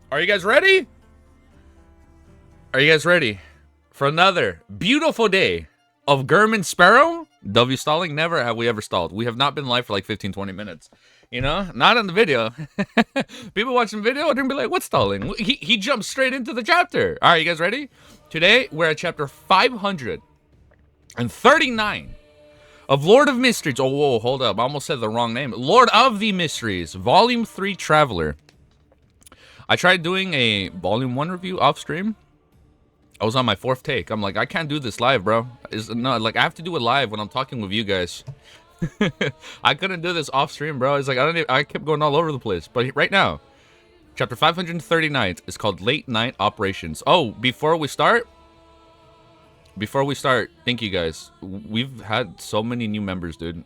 Are you guys ready? Are you guys ready for another beautiful day of German Sparrow? W stalling? Never have we ever stalled. We have not been live for like 15, 20 minutes. You know, not in the video. People watching video are gonna be like, what's stalling? He jumped straight into the chapter. All right, you guys ready? Today, we're at chapter 539 of Lord of Mysteries. Oh, whoa, hold up. I almost said the wrong name. Lord of the Mysteries, Volume 3 Traveler. I tried doing a Volume 1 review off stream. I was on my 4th take. I'm like, I can't do this live, bro. No, like, I have to do it live when I'm talking with you guys. I couldn't do this off stream, bro. It's like, I kept going all over the place. But right now, chapter 539 is called Late Night Operations. Oh, before we start, thank you guys. We've had so many new members, dude.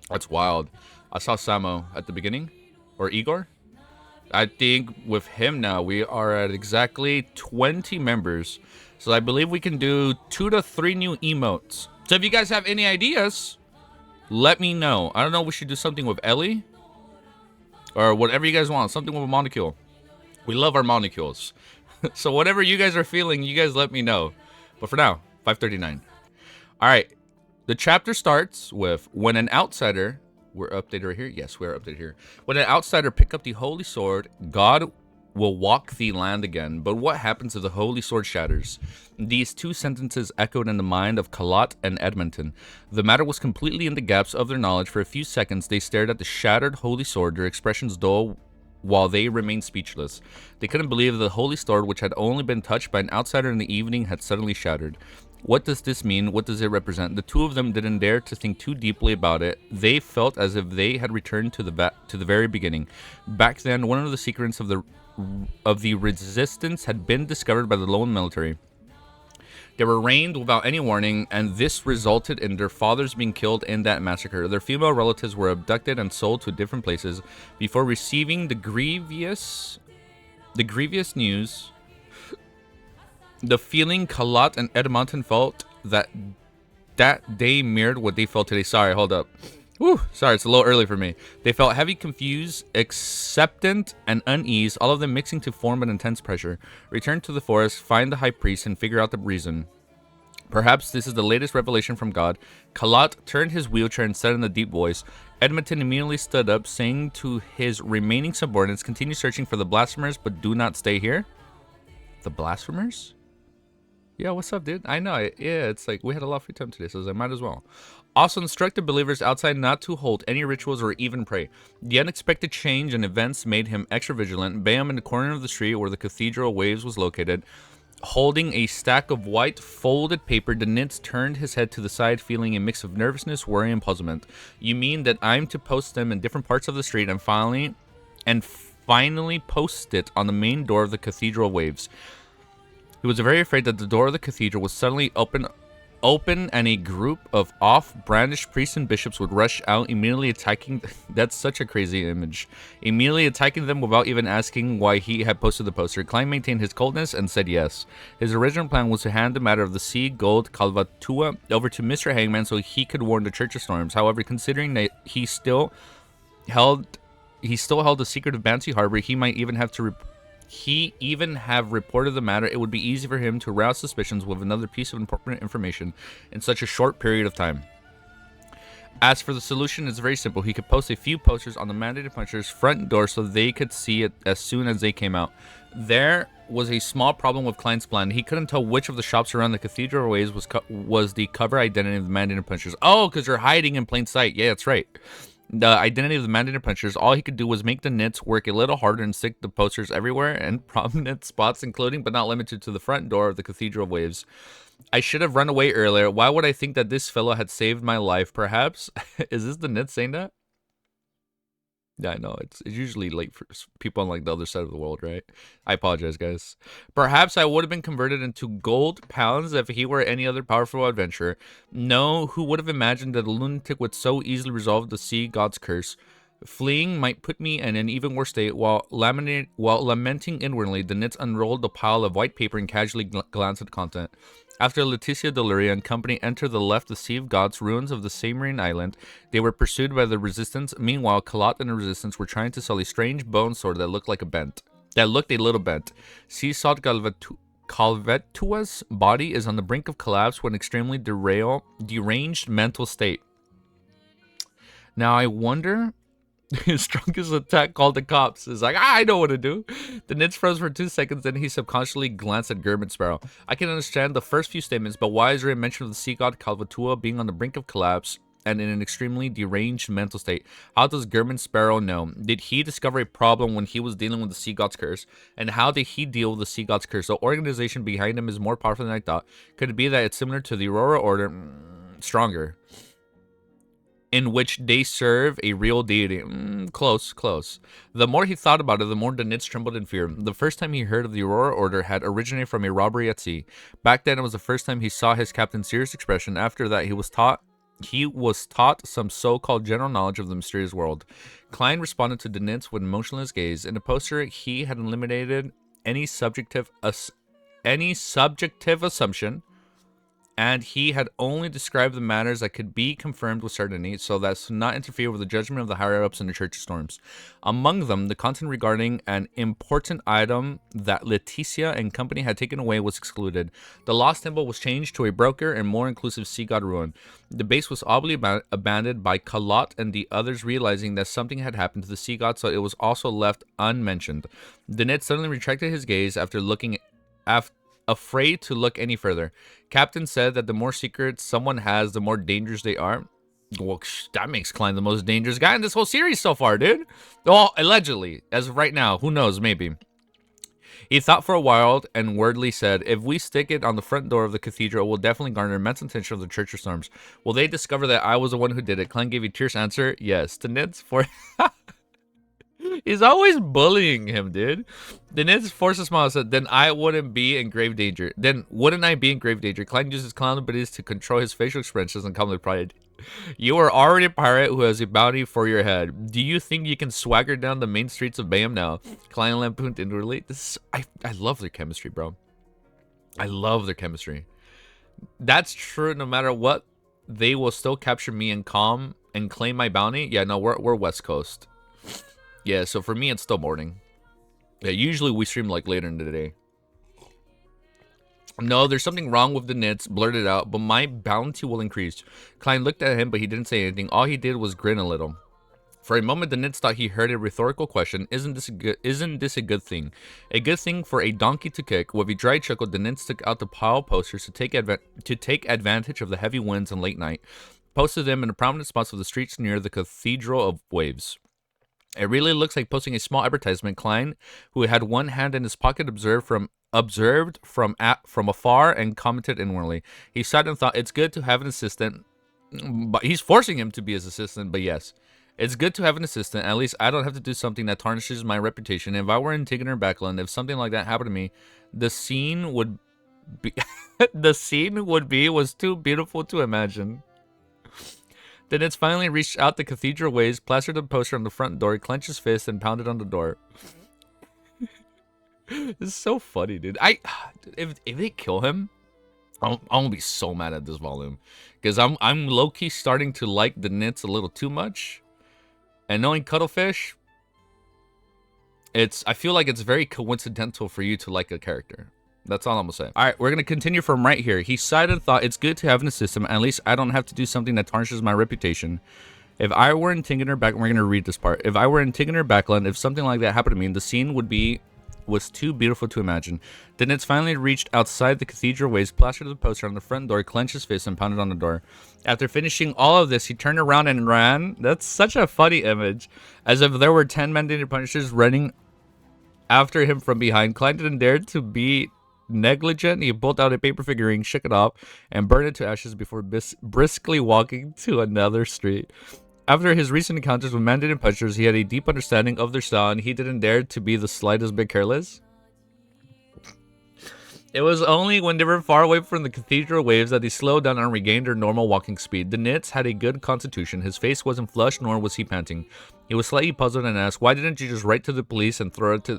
That's wild. I saw Samo at the beginning, or Igor. I think with him now, we are at exactly 20 members. So I believe we can do 2 to 3 new emotes. So if you guys have any ideas, let me know. I don't know, we should do something with Ellie. Or whatever you guys want. Something with a molecule. We love our molecules. So whatever you guys are feeling, you guys let me know. But for now, 539. Alright. The chapter starts with, when an outsider... We're updated right here? Yes, we're updated here. When an outsider pick up the holy sword, God will walk the land again. But what happens if the holy sword shatters? These two sentences echoed in the mind of Kalat and Edmonton. The matter was completely in the gaps of their knowledge. For a few seconds, they stared at the shattered holy sword, their expressions dull while they remained speechless. They couldn't believe that the holy sword, which had only been touched by an outsider in the evening, had suddenly shattered. What does this mean? What does it represent? The two of them didn't dare to think too deeply about it. They felt as if they had returned to the very beginning. Back then, one of the secrets of the resistance had been discovered by the lone military. They were reigned without any warning, and this resulted in their fathers being killed in that massacre. Their female relatives were abducted and sold to different places before receiving the grievous news. The feeling Kalat and Edmonton felt that day mirrored what they felt today. Sorry, hold up. Whew, sorry, it's a little early for me. They felt heavy, confused, acceptant, and unease, all of them mixing to form an intense pressure. Return to the forest, find the high priest, and figure out the reason. Perhaps this is the latest revelation from God. Kalat turned his wheelchair and said in a deep voice. Edmonton immediately stood up, saying to his remaining subordinates, continue searching for the blasphemers, but do not stay here. The blasphemers? Yeah, what's up, dude? I know. Yeah, it's like we had a lot of free time today, so I might as well. Also instruct the believers outside not to hold any rituals or even pray. The unexpected change in events made him extra vigilant. Bayam in the corner of the street where the cathedral waves was located, holding a stack of white folded paper, Danitz turned his head to the side, feeling a mix of nervousness, worry, and puzzlement. You mean that I'm to post them in different parts of the street and finally post it on the main door of the cathedral waves? He was very afraid that the door of the cathedral would suddenly open and a group of off-brandished priests and bishops would rush out, immediately attacking. That's such a crazy image. Immediately attacking them without even asking why he had posted the poster. Klein maintained his coldness and said yes. His original plan was to hand the matter of the sea gold Calvatua over to Mr. Hangman so he could warn the Church of Storms. However, considering that he still held the secret of Banshee Harbor, he might even have reported the matter. It would be easy for him to arouse suspicions with another piece of important information in such a short period of time. As for the solution, it's very simple. He could post a few posters on the mandated punchers' front door so they could see it as soon as they came out. There was a small problem with Klein's plan. He couldn't tell which of the shops around the cathedral ways was the cover identity of the mandated punchers. Oh, because they're hiding in plain sight. Yeah, that's right. The identity of the mandated punchers. All he could do was make the nits work a little harder and stick the posters everywhere in prominent spots, including but not limited to the front door of the Cathedral of Waves. I should have run away earlier. Why would I think that this fellow had saved my life? Perhaps? Is this the nit saying that? Yeah, I know. It's usually late for people on like the other side of the world, right? I apologize, guys. Perhaps I would have been converted into gold pounds if he were any other powerful adventurer. No, who would have imagined that a lunatic would so easily resolve the sea god's curse? Fleeing might put me in an even worse state. While lamenting inwardly, the nits unrolled the pile of white paper and casually glanced at the content. After Leticia Deluria and company entered the left the Sea of Gods ruins of the Samarine Island, they were pursued by the Resistance. Meanwhile, Kalat and the Resistance were trying to sell a strange bone sword that looked like a bent. that looked a little bent. Seasalt Calvetua's body is on the brink of collapse with an extremely deranged mental state. Now I wonder... His strongest attack called the cops. Is like, I know what to do. The Nits froze for 2 seconds, then he subconsciously glanced at German Sparrow. I can understand the first few statements, but why is there a mention of the sea god Calvatua being on the brink of collapse and in an extremely deranged mental state? How does German Sparrow know? Did he discover a problem when he was dealing with the sea god's curse? And how did he deal with the sea god's curse? The organization behind him is more powerful than I thought. Could it be that it's similar to the Aurora Order? Stronger. In which they serve a real deity. Close. The more he thought about it, the more the Nits trembled in fear. The first time he heard of the Aurora Order had originated from a robbery at sea. Back then, it was the first time he saw his captain's serious expression. After that, he was taught some so-called general knowledge of the mysterious world. Klein responded to the Nits with motionless gaze. In the poster, he had eliminated any subjective assumption, and he had only described the matters that could be confirmed with certainty, so as to not interfere with the judgment of the higher-ups in the Church of Storms. Among them, the content regarding an important item that Leticia and company had taken away was excluded. The Lost Temple was changed to a broker and more inclusive sea god ruin. The base was oddly abandoned by Kalot and the others, realizing that something had happened to the sea god, so it was also left unmentioned. Danette suddenly retracted his gaze after looking afraid to look any further. Captain said that the more secrets someone has, the more dangerous they are. Well, that makes Klein the most dangerous guy in this whole series so far, dude. Well, allegedly. As of right now. Who knows? Maybe. He thought for a while and wordly said, if we stick it on the front door of the cathedral, it will definitely garner immense attention of the Church of Storms. Will they discover that I was the one who did it? Klein gave a terse answer. Yes. To Nitz for... He's always bullying him, dude. Then it's forced a smile and said, then I wouldn't be in grave danger. Then wouldn't I be in grave danger? Klein uses clown abilities to control his facial expressions and calmly replied, you are already a pirate who has a bounty for your head. Do you think you can swagger down the main streets of Bayam now? Klein lampooned inwardly. I love their chemistry, bro. I love their chemistry. That's true. No matter what, they will still capture me and calm and claim my bounty. Yeah, no, we're West Coast. Yeah, so for me, it's still morning. Yeah, usually we stream like later in the day. No, there's something wrong with the Nits, blurted out, but my bounty will increase. Klein looked at him, but he didn't say anything. All he did was grin a little. For a moment, the Nits thought he heard a rhetorical question. Isn't this a good thing? A good thing for a donkey to kick. With a dry chuckle, the Nits took out the pile of posters to take advantage of the heavy winds and late night. Posted them in the prominent spots of the streets near the Cathedral of Waves. It really looks like posting a small advertisement. Klein, who had one hand in his pocket, observed from afar and commented inwardly. He sighed and thought, it's good to have an assistant. But he's forcing him to be his assistant, but yes. It's good to have an assistant. At least I don't have to do something that tarnishes my reputation. If I were in Antigone or Backland, if something like that happened to me, the scene would be... was too beautiful to imagine. Then it's finally reached out the cathedral ways, plastered a poster on the front door, clenched his fist, and pounded on the door. This is so funny, dude. If they kill him, I'm gonna be so mad at this volume, because I'm low key starting to like the Nits a little too much, and knowing Cuttlefish, I feel like it's very coincidental for you to like a character. That's all I'm gonna say. All right, we're gonna continue from right here. He sighed and thought, it's good to have an assistant. At least I don't have to do something that tarnishes my reputation. If I were in Antigone or Backland, we're gonna read this part. If I were in Antigone or Backland, if something like that happened to me, the scene was too beautiful to imagine. Then it's finally reached outside the cathedral ways, plastered the poster on the front door, clenched his fist, and pounded on the door. After finishing all of this, he turned around and ran. That's such a funny image. As if there were 10 mandated punishers running after him from behind. Klein didn't dare to be negligent. He pulled out a paper figurine, shook it off, and burned it to ashes before briskly walking to another street. After his recent encounters with mandated punchers, he had a deep understanding of their style, and he didn't dare to be the slightest bit careless. It was only when they were far away from the cathedral waves that he slowed down and regained their normal walking speed. The Nits had a good constitution. His face wasn't flushed, nor was he panting. He was slightly puzzled and asked, "Why didn't you just write to the police and throw it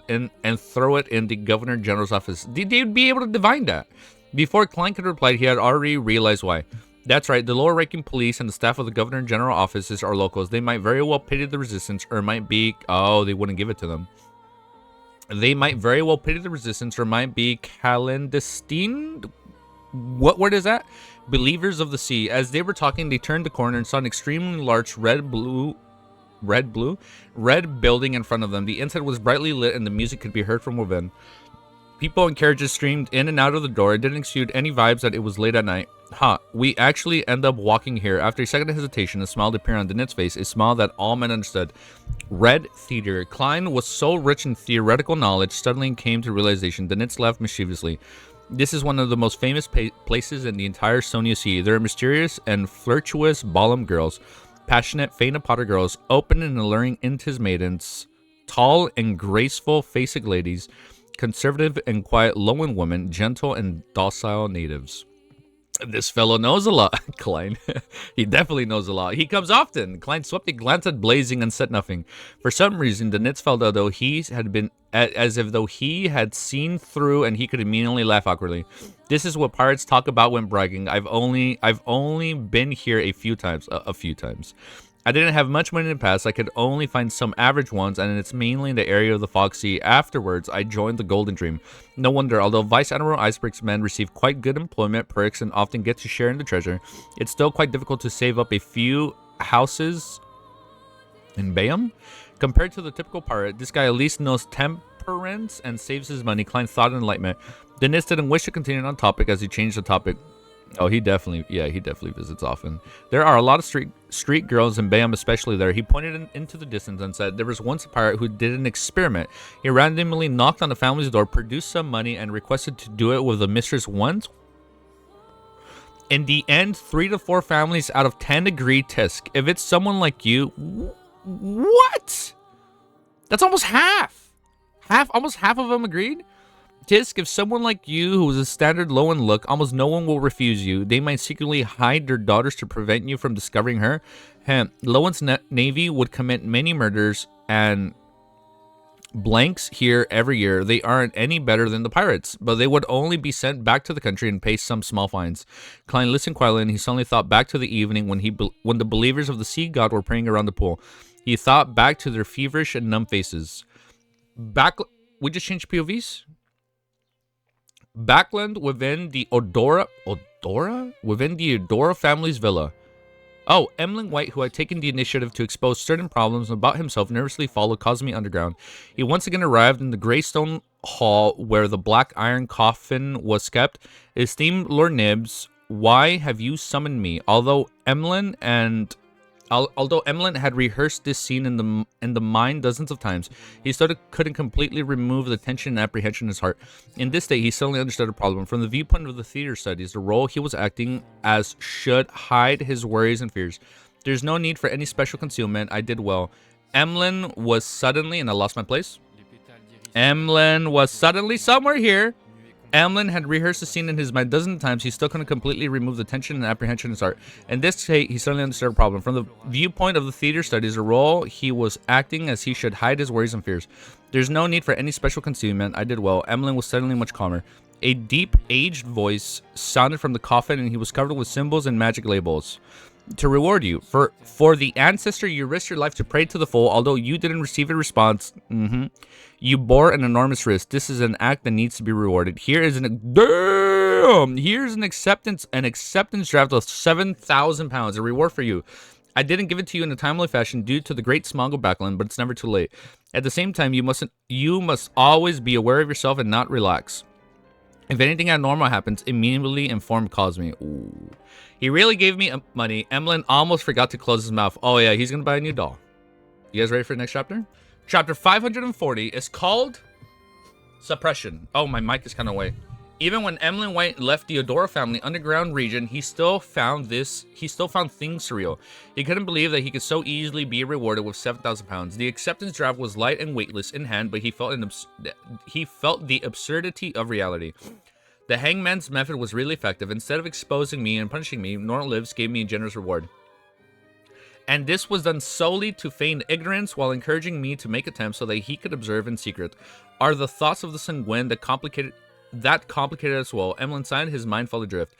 in the Governor General's office?" They'd be able to divine that. Before Klein could reply, he had already realized why. That's right, the lower-ranking police and the staff of the Governor General offices are locals. They might very well pity the resistance, or might be... Oh, they wouldn't give it to them. They might very well pity the resistance or might be clandestine. What word is that? Believers of the sea. As they were talking, they turned the corner and saw an extremely large red building in front of them. The inside was brightly lit and the music could be heard from within. People and carriages streamed in and out of the door. It didn't exude any vibes that it was late at night. We actually end up walking here. After a second of hesitation, a smile appeared on Danit's face, a smile that all men understood. Red Theater. Klein was so rich in theoretical knowledge, suddenly came to realization. Danitz laughed mischievously. This is one of the most famous places in the entire Sonia Sea. There are mysterious and flirtuous Bayam girls, passionate, faint-of-potter girls, open and alluring Intis maidens, tall and graceful Phasic ladies, conservative and quiet Lowen women, gentle and docile natives. This fellow knows a lot, Klein. He definitely knows a lot. He comes often. Klein swept a glance at Blazing and said nothing. For some reason, the Nitz felt though he had been as if though he had seen through, and he could immediately laugh awkwardly. This is what pirates talk about when bragging. I've only been here a few times. I didn't have much money in the past. I could only find some average ones, and it's mainly in the area of the Fog Sea. Afterwards, I joined the Golden Dream. No wonder, although Vice Admiral Iceberg's men receive quite good employment perks and often get to share in the treasure, it's still quite difficult to save up a few houses in Bayam. Compared to the typical pirate, this guy at least knows temperance and saves his money. Klein thought in enlightenment. Dennis didn't wish to continue on topic as he changed the topic. Oh, he definitely visits often. There are a lot of street girls in Bayam, especially there. He pointed into the distance and said, there was once a pirate who did an experiment. He randomly knocked on the family's door, produced some money, and requested to do it with the mistress once. In the end, 3 to 4 families out of 10 agreed. Tisk. If it's someone like you, what? That's almost half. Almost half of them agreed. Tisk, if someone like you, who is a standard Lowen look, almost no one will refuse you. They might secretly hide their daughters to prevent you from discovering her. Lowen's navy would commit many murders and blanks here every year. They aren't any better than the pirates, but they would only be sent back to the country and pay some small fines. Klein listened quietly, and he suddenly thought back to the evening when the believers of the sea god were praying around the pool. He thought back to their feverish and numb faces. We just changed POVs? Backland within the Odora family's villa. Oh, Emlyn White, who had taken the initiative to expose certain problems about himself, nervously followed Cosme underground. He once again arrived in the grey stone hall where the black iron coffin was kept. Esteemed Lord Nibs, why have you summoned me? Although Emlyn had rehearsed this scene in the mind dozens of times, he still couldn't completely remove the tension and apprehension in his heart. In this state, he suddenly understood a problem. From the viewpoint of the theater studies, the role he was acting as should hide his worries and fears. There's no need for any special concealment. I did well. Emlyn was suddenly, and I lost my place. Emlyn was suddenly somewhere here. Emlyn had rehearsed the scene in his mind dozens of times. He still couldn't completely remove the tension and apprehension in his heart. In this state, he suddenly understood a problem. From the viewpoint of the theater studies, a role he was acting as he should hide his worries and fears. There's no need for any special concealment. I did well. Emlyn was suddenly much calmer. A deep, aged voice sounded from the coffin, and he was covered with symbols and magic labels. To reward you. For the ancestor you risked your life to pray to the full, although you didn't receive a response. You bore an enormous risk. This is an act that needs to be rewarded. Here's an acceptance draft of 7,000 pounds, a reward for you. I didn't give it to you in a timely fashion due to the great smog of Backland, but it's never too late. At the same time, you must always be aware of yourself and not relax. If anything abnormal happens, immediately inform Cosme. Ooh. He really gave me money. Emlyn almost forgot to close his mouth. Oh yeah, he's gonna buy a new doll. You guys ready for the next chapter? Chapter 540 is called Suppression. Oh, my mic is kind of away. Even when Emlyn White left the Odora family underground region, he still found things surreal. He couldn't believe that he could so easily be rewarded with 7,000 pounds. The acceptance draft was light and weightless in hand, but he felt the absurdity of reality. The hangman's method was really effective. Instead of exposing me and punishing me, Normal Lives gave me a generous reward. And this was done solely to feign ignorance while encouraging me to make attempts so that he could observe in secret. Are the thoughts of the sanguine that complicated as well? Emlyn sighed, his mind fell adrift.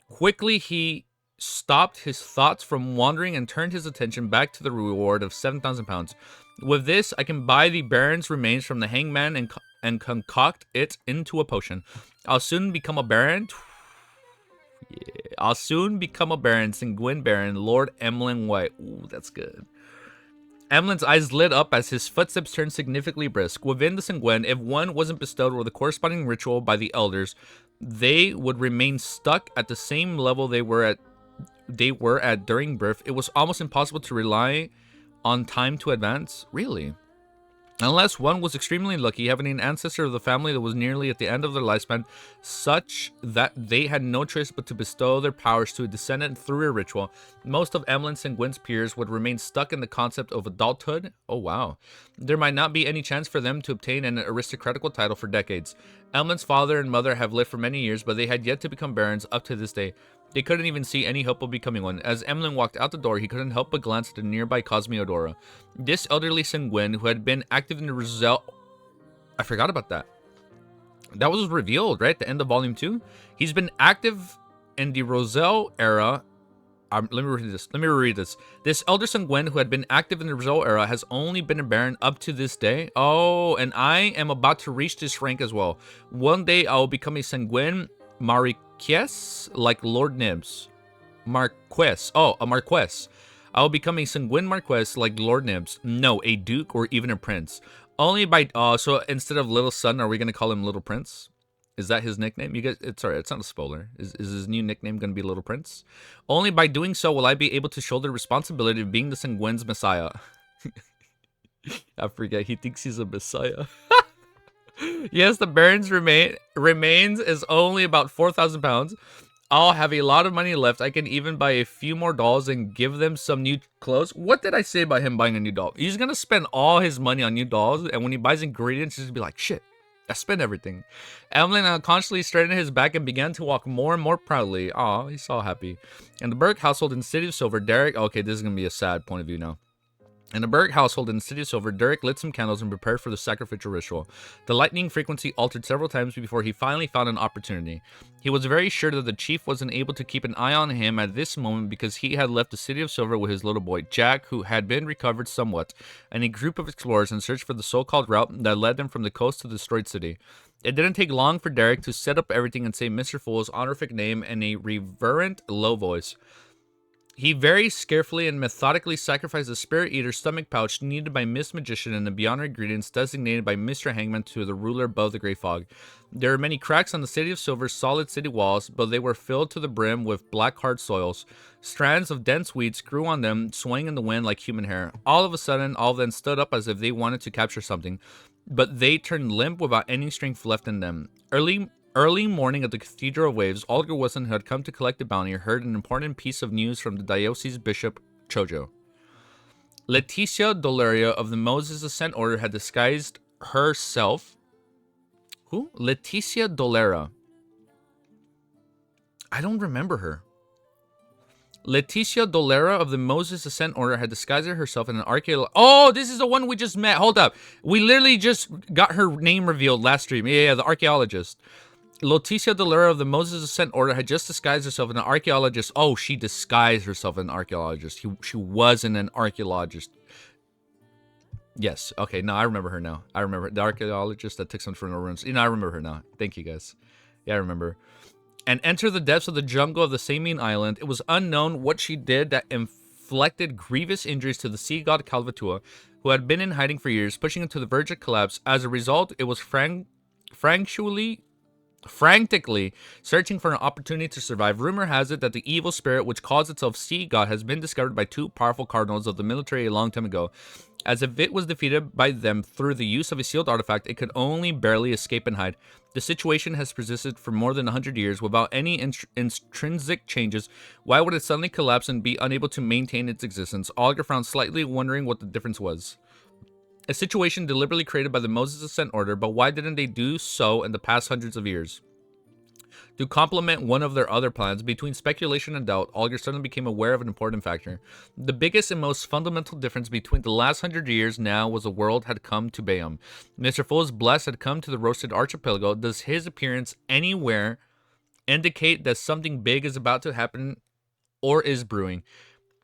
Quickly, he stopped his thoughts from wandering and turned his attention back to the reward of 7,000 pounds. With this, I can buy the Baron's remains from the hangman and concoct it into a potion. I'll soon become a Baron. Yeah. I'll soon become a Baron, Sanguine Baron, Lord Emlyn White. Ooh, that's good. Emlyn's eyes lit up as his footsteps turned significantly brisk. Within the Sanguine, if one wasn't bestowed with a corresponding ritual by the elders, they would remain stuck at the same level they were at during birth. It was almost impossible to rely on time to advance. Really? Unless one was extremely lucky, having an ancestor of the family that was nearly at the end of their lifespan, such that they had no choice but to bestow their powers to a descendant through a ritual. Most of Emlyn's and Gwyn's peers would remain stuck in the concept of adulthood. Oh wow. There might not be any chance for them to obtain an aristocratical title for decades. Emlyn's father and mother have lived for many years, but they had yet to become barons up to this day. They couldn't even see any hope of becoming one. As Emlyn walked out the door, he couldn't help but glance at the nearby Cosmiodora. This elderly Sanguine, who had been active in the Roselle... I forgot about that. That was revealed, right? At the end of Volume 2. He's been active in the Roselle era. Let me reread this. This elder Sanguine, who had been active in the Roselle era, has only been a baron up to this day. Oh, and I am about to reach this rank as well. One day I will become a Sanguine Marquess, like Lord Nibs. Marquess. Oh, a Marquess. I will become a Sanguine Marquess like Lord Nibs. No, a Duke or even a Prince. Only by... so instead of Little Son, are we going to call him Little Prince? Is that his nickname? You guys... Sorry, it's not a spoiler. Is his new nickname going to be Little Prince? Only by doing so will I be able to shoulder the responsibility of being the Sanguine's Messiah. I forget. He thinks he's a Messiah. Yes, the Baron's remains is only about 4,000 pounds. I'll have a lot of money left. I can even buy a few more dolls and give them some new clothes. What did I say about him buying a new doll? He's gonna spend all his money on new dolls, and when he buys ingredients, he's gonna be like, shit, I spent everything. Emlyn unconsciously straightened his back and began to walk more and more proudly. Aw, he's all happy. In the Burke household in the City of Silver, Derek... Okay, this is gonna be a sad point of view now. In the Burke household in the City of Silver, Derek lit some candles and prepared for the sacrificial ritual. The lightning frequency altered several times before he finally found an opportunity. He was very sure that the chief wasn't able to keep an eye on him at this moment because he had left the City of Silver with his little boy, Jack, who had been recovered somewhat, and a group of explorers in search for the so-called route that led them from the coast to the destroyed city. It didn't take long for Derek to set up everything and say Mr. Fool's honorific name in a reverent, low voice. He very carefully and methodically sacrificed the Spirit Eater stomach pouch needed by Miss Magician and the Beyond ingredients designated by Mr. Hangman to the ruler above the Grey Fog. There were many cracks on the City of Silver's solid city walls, but they were filled to the brim with black hard soils. Strands of dense weeds grew on them, swaying in the wind like human hair. All of a sudden, all of them stood up as if they wanted to capture something, but they turned limp without any strength left in them. Early morning at the Cathedral of Waves, Olga Wilson, who had come to collect the bounty, heard an important piece of news from the diocese bishop, Chojo. Leticia Doleria of the Moses Ascent Order had disguised herself... Who? Leticia Dolera. I don't remember her. Leticia Dolera of the Moses Ascent Order had disguised herself in an archaeologist. Oh, this is the one we just met. Hold up. We literally just got her name revealed last stream. Yeah, the archaeologist. Leticia Dolera of the Moses Ascent Order had just disguised herself in an archaeologist. Oh, she disguised herself in an archaeologist. She wasn't an archaeologist. Yes. Okay. No, I remember her now. I remember the archaeologist that took some from the ruins. You know, I remember her now. Thank you, guys. Yeah, I remember. And enter the depths of the jungle of the Samian Island. It was unknown what she did that inflicted grievous injuries to the sea god Calvatua, who had been in hiding for years, pushing him to the verge of collapse. As a result, it was frantically searching for an opportunity to survive. Rumor has it that the evil spirit, which calls itself Sea God, has been discovered by two powerful cardinals of the military a long time ago. As if it was defeated by them through the use of a sealed artifact, it could only barely escape and hide. The situation has persisted for more than 100 years without any intrinsic changes. Why would it suddenly collapse and be unable to maintain its existence? Olga frowned slightly, wondering what the difference was. A situation deliberately created by the Moses Ascent Order, but why didn't they do so in the past hundreds of years? To complement one of their other plans, between speculation and doubt, Olga suddenly became aware of an important factor. The biggest and most fundamental difference between the last 100 years now was the world had come to Bayam. Mr. Fool's Bless had come to the Roasted Archipelago. Does his appearance anywhere indicate that something big is about to happen or is brewing?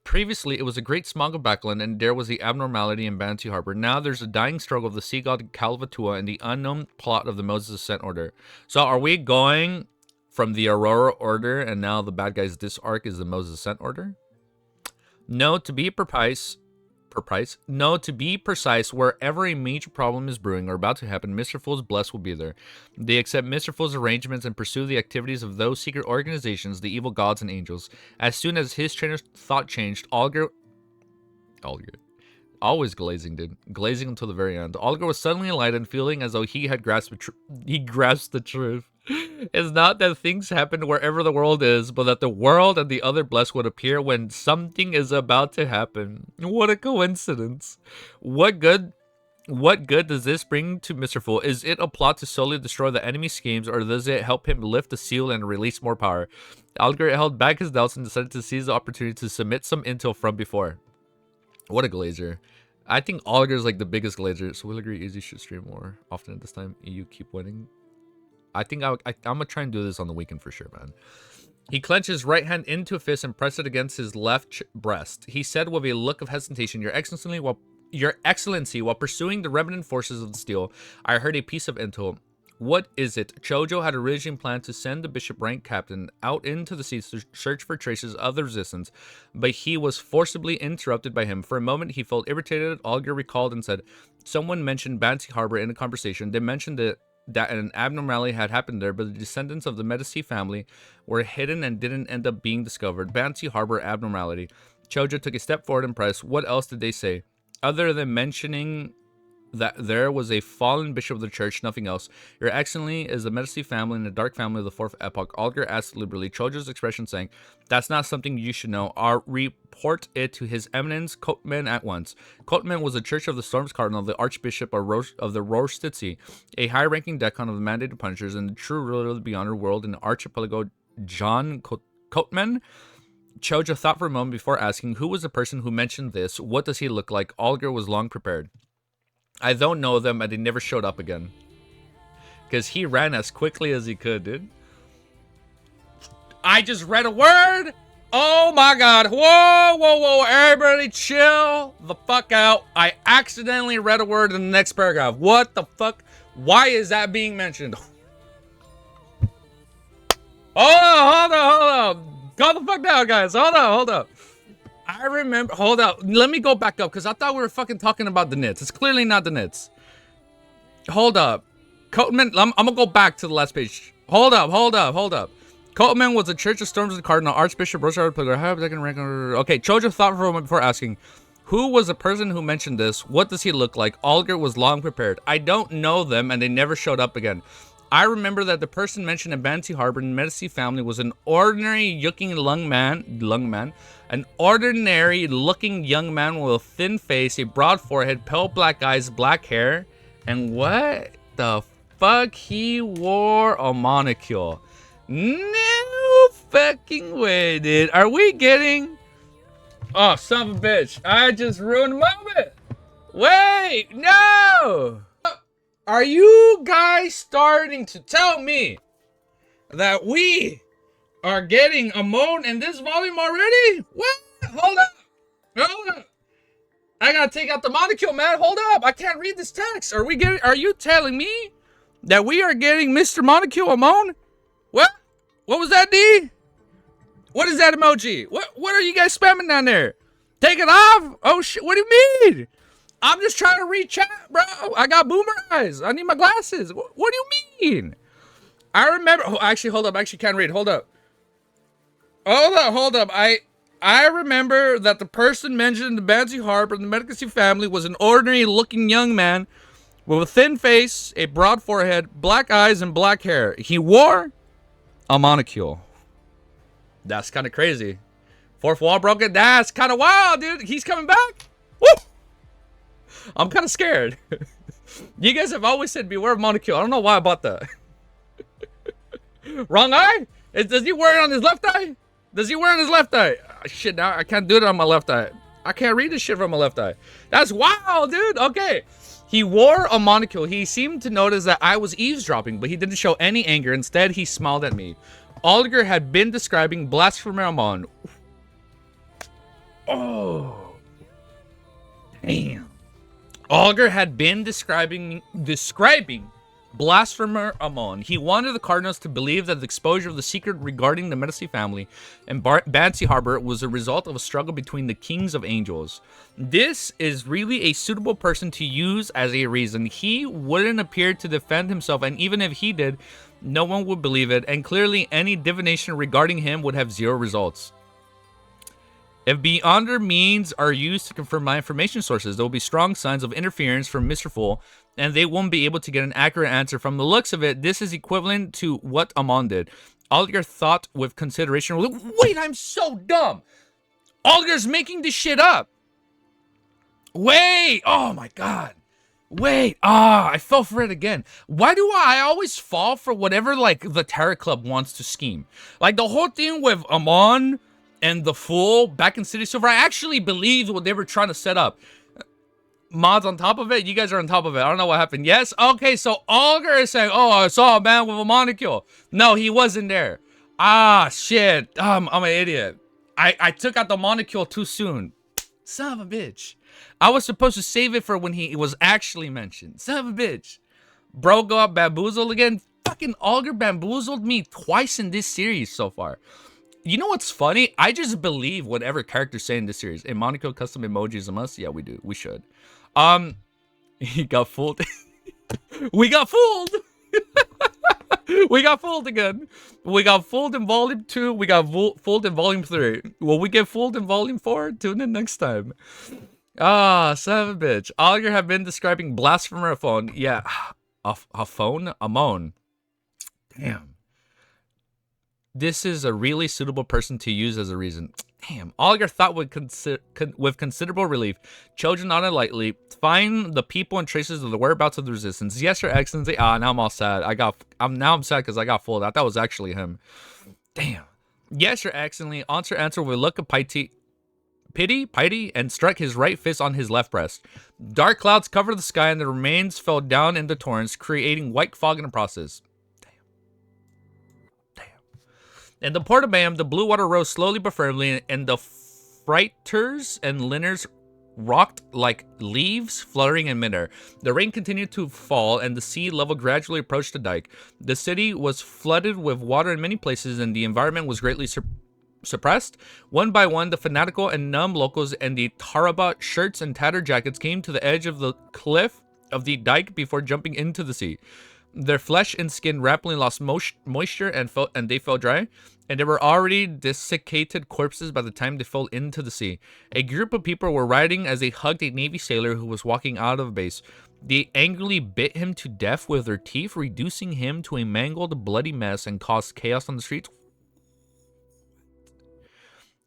Previously, it was a great smog of Backland, and there was the abnormality in Bantu Harbor. Now there's a dying struggle of the sea god Kalvatua and the unknown plot of the Moses Ascent Order. So are we going from the Aurora Order, and now the bad guys this arc is the Moses Ascent Order? No, to be precise, wherever a major problem is brewing or about to happen, Mr. Fool's Bless will be there. They accept Mr. Fool's arrangements and pursue the activities of those secret organizations, the evil gods and angels. As soon as his trainer thought changed, Alger, always glazing, dude, glazing until the very end. Alger was suddenly enlightened, feeling as though he had grasped the truth. It's not that things happen wherever the world is, but that the world and the other blessed would appear when something is about to happen. What a coincidence. What good does this bring to Mr. Fool? Is it a plot to solely destroy the enemy's schemes, or does it help him lift the seal and release more power? Alger held back his doubts and decided to seize the opportunity to submit some intel from before. What a glazer. I think Alger is like the biggest glazer, so we'll agree Easy should stream more often at this time. You keep winning. I think I'm going to try and do this on the weekend for sure, man. He clenched his right hand into a fist and pressed it against his left breast. He said with a look of hesitation, Your Excellency, while pursuing the remnant forces of the Steel, I heard a piece of intel. What is it? Chojo had originally planned to send the bishop rank captain out into the seas to search for traces of the resistance, but he was forcibly interrupted by him. For a moment, he felt irritated. Alger recalled and said, Someone mentioned Bansi Harbor in a conversation. They mentioned that an abnormality had happened there, but the descendants of the Medici family were hidden and didn't end up being discovered. Bansi Harbor abnormality. Chojo took a step forward and pressed. What else did they say? Other than mentioning that there was a fallen bishop of the church, nothing else. Your Excellency is the Medici family and the dark family of the fourth epoch. Alger asked liberally. Chojo's expression saying, That's not something you should know. I'll report it to His Eminence Kotman at once. Kotman was the Church of the Storms Cardinal, the Archbishop of the Rostitzi, a high-ranking decon of the Mandated Punishers, and the true ruler of the Beyonder world in the archipelago John Kotman. Chojo thought for a moment before asking, Who was the person who mentioned this? What does he look like? Alger was long prepared. I don't know them, and they never showed up again. Because he ran as quickly as he could, dude. I just read a word! Oh my god. Whoa. Everybody chill the fuck out. I accidentally read a word in the next paragraph. What the fuck? Why is that being mentioned? Hold on. Calm the fuck down, guys. Hold up. I remember, hold up. Let me go back up, because I thought we were fucking talking about the Nits. It's clearly not the Nits. Hold up. Coatman, I'm gonna go back to the last page. Hold up. Coatman was the Church of Storms of the Cardinal, Archbishop Rosar. Okay, Chojo thought for a moment before asking, who was the person who mentioned this? What does he look like? Alger was long prepared. I don't know them, and they never showed up again. I remember that the person mentioned in Bansi Harbor in the Medici family was an ordinary-looking an ordinary-looking young man with a thin face, a broad forehead, pale black eyes, black hair, and what the fuck? He wore a monocle. No fucking way, dude. Are we getting... Oh, son of a bitch. I just ruined the moment. Wait, no! Are you guys starting to tell me that we are getting a moan in this volume already? What? Hold up. I gotta take out the molecule, man. Hold up. I can't read this text. Are you telling me that we are getting Mr. Molecule a moan? What? What was that, D? What is that emoji? What are you guys spamming down there? Take it off? Oh shit, what do you mean? I'm just trying to read chat, bro. I got boomer eyes. I need my glasses. What do you mean? I remember. Oh, actually, hold up. I actually can't read. Hold up. I remember that the person mentioned in the Bansi Harbor in the Medici family was an ordinary-looking young man with a thin face, a broad forehead, black eyes, and black hair. He wore a monocle. That's kind of crazy. Fourth wall broken. That's kind of wild, dude. He's coming back. Woo! I'm kind of scared. You guys have always said beware of monocle. I don't know why I bought that. Wrong eye? Does he wear it on his left eye? Shit, now I can't do it on my left eye. I can't read this shit from my left eye. That's wild, dude. Okay. He wore a monocle. He seemed to notice that I was eavesdropping, but he didn't show any anger. Instead, he smiled at me. Alger had been describing Blasphemous Ramon. Oh, damn. Augur had been describing blasphemer Amon. He wanted the Cardinals to believe that the exposure of the secret regarding the Medici family and Banshee Harbor was a result of a struggle between the kings of angels. This is really a suitable person to use as a reason. He wouldn't appear to defend himself, and even if he did, no one would believe it, and clearly any divination regarding him would have zero results. If beyonder means are used to confirm my information sources, there will be strong signs of interference from Mr. Fool, and they won't be able to get an accurate answer. From the looks of it, this is equivalent to what Amon did. Alger thought with consideration. Wait, I'm so dumb. Alger's making this shit up. Wait, oh my god. Wait, I fell for it again. Why do I always fall for whatever, like, the Terror Club wants to scheme? Like, the whole thing with Amon and the Fool back in City Silver, I actually believed what they were trying to set up. Mods on top of it? You guys are on top of it. I don't know what happened. Yes? Okay, so Augur is saying, oh, I saw a man with a molecule. No, he wasn't there. Ah, shit. I'm an idiot. I took out the molecule too soon. Son of a bitch. I was supposed to save it for when he was actually mentioned. Son of a bitch. Bro got bamboozled again. Fucking Augur bamboozled me twice in this series so far. You know what's funny? I just believe whatever characters say in this series. A Monaco custom emoji is a must? Yeah, we do. We should. He got fooled. We got fooled. We got fooled again. We got fooled in volume 2. We got fooled in volume 3. Will we get fooled in volume 4? Tune in next time. Ah, son of a bitch. Augur have been describing blasphemer a phone. Yeah. A phone? A moan. Damn. This is a really suitable person to use as a reason. Damn. Augur thought with considerable relief. Children on it lightly. Find the people and traces of the whereabouts of the resistance. Yes, Your Excellency. Ah, now I'm all sad. I'm sad because I got fooled. I thought it was actually him. Damn. Yes, Your Excellency. Answer with a look of pity, and struck his right fist on his left breast. Dark clouds covered the sky, and the remains fell down into torrents, creating white fog in the process. In the port of Bayam, the blue water rose slowly but firmly, and the freighters and liners rocked like leaves fluttering in midair. The rain continued to fall, and the sea level gradually approached the dike. The city was flooded with water in many places, and the environment was greatly suppressed. One by one, the fanatical and numb locals and the Taraba shirts and tattered jackets came to the edge of the cliff of the dike before jumping into the sea. Their flesh and skin rapidly lost moisture and they fell dry, and they were already desiccated corpses by the time they fell into the sea. A group of people were riding as they hugged a Navy sailor who was walking out of base. They angrily bit him to death with their teeth, reducing him to a mangled, bloody mess, and caused chaos on the streets.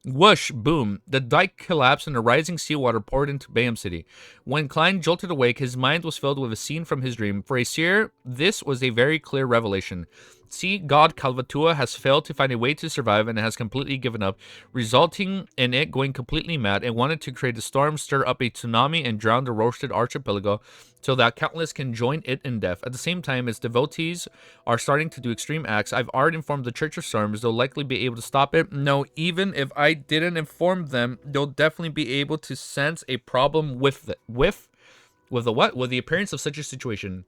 Whoosh, boom, the dike collapsed and the rising seawater poured into Bayam City. When Klein jolted awake, his mind was filled with a scene from his dream. For a seer, this was a very clear revelation. Sea god Calvatua has failed to find a way to survive and has completely given up, resulting in it going completely mad and wanted to create a storm, stir up a tsunami, and drown the roasted archipelago so that countless can join it in death. At the same time, its devotees are starting to do extreme acts. I've already informed the Church of Storms. They'll likely be able to stop it. No, even if I didn't inform them, they'll definitely be able to sense a problem with the what? With the appearance of such a situation.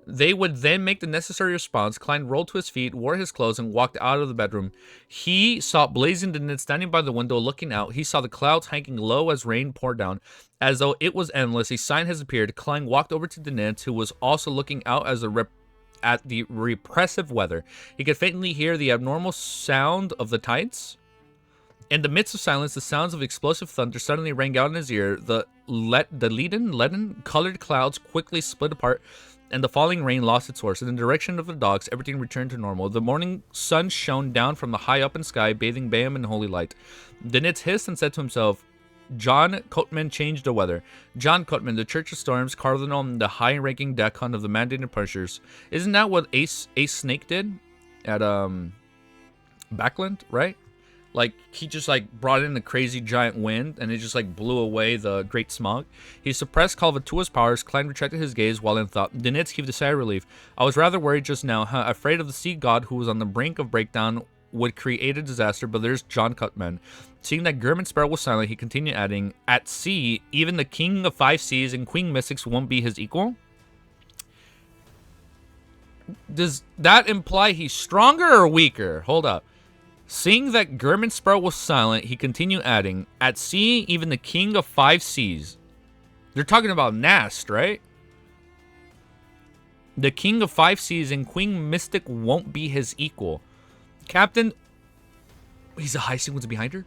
They would then make the necessary response. Klein rolled to his feet, wore his clothes, and walked out of the bedroom. He saw blazing Danit standing by the window looking out. He saw the clouds hanging low as rain poured down. As though it was endless, a sign has appeared. Klein walked over to Danit, who was also looking out at the repressive weather. He could faintly hear the abnormal sound of the tides. In the midst of silence, the sounds of explosive thunder suddenly rang out in his ear. The leaden, colored clouds quickly split apart, and the falling rain lost its source. In the direction of the docks, everything returned to normal. The morning sun shone down from the high up in sky, bathing Bayam in holy light. Danitz hissed and said to himself, John Coatman changed the weather. John Coatman, the Church of Storms, cardinal, and the high-ranking deckhand of the Mandated Punishers. Isn't that what Ace Snake did at Backland, right? Like, he just, like, brought in a crazy giant wind, and it just, like, blew away the great smog. He suppressed Calvatua's powers. Klein retracted his gaze while in thought. Danitz gave a sigh of relief. I was rather worried just now, afraid of the sea god who was on the brink of breakdown would create a disaster, but there's John Cutman. Seeing that German Sparrow was silent, he continued adding, at sea, even the king of 5 seas and queen mystics won't be his equal. Does that imply he's stronger or weaker? Hold up. Seeing that German Sparrow was silent, he continued adding, at sea, even the king of 5 seas. They're talking about Nast, right? The king of 5 seas and queen mystic won't be his equal. Captain, he's a high sequence behind her?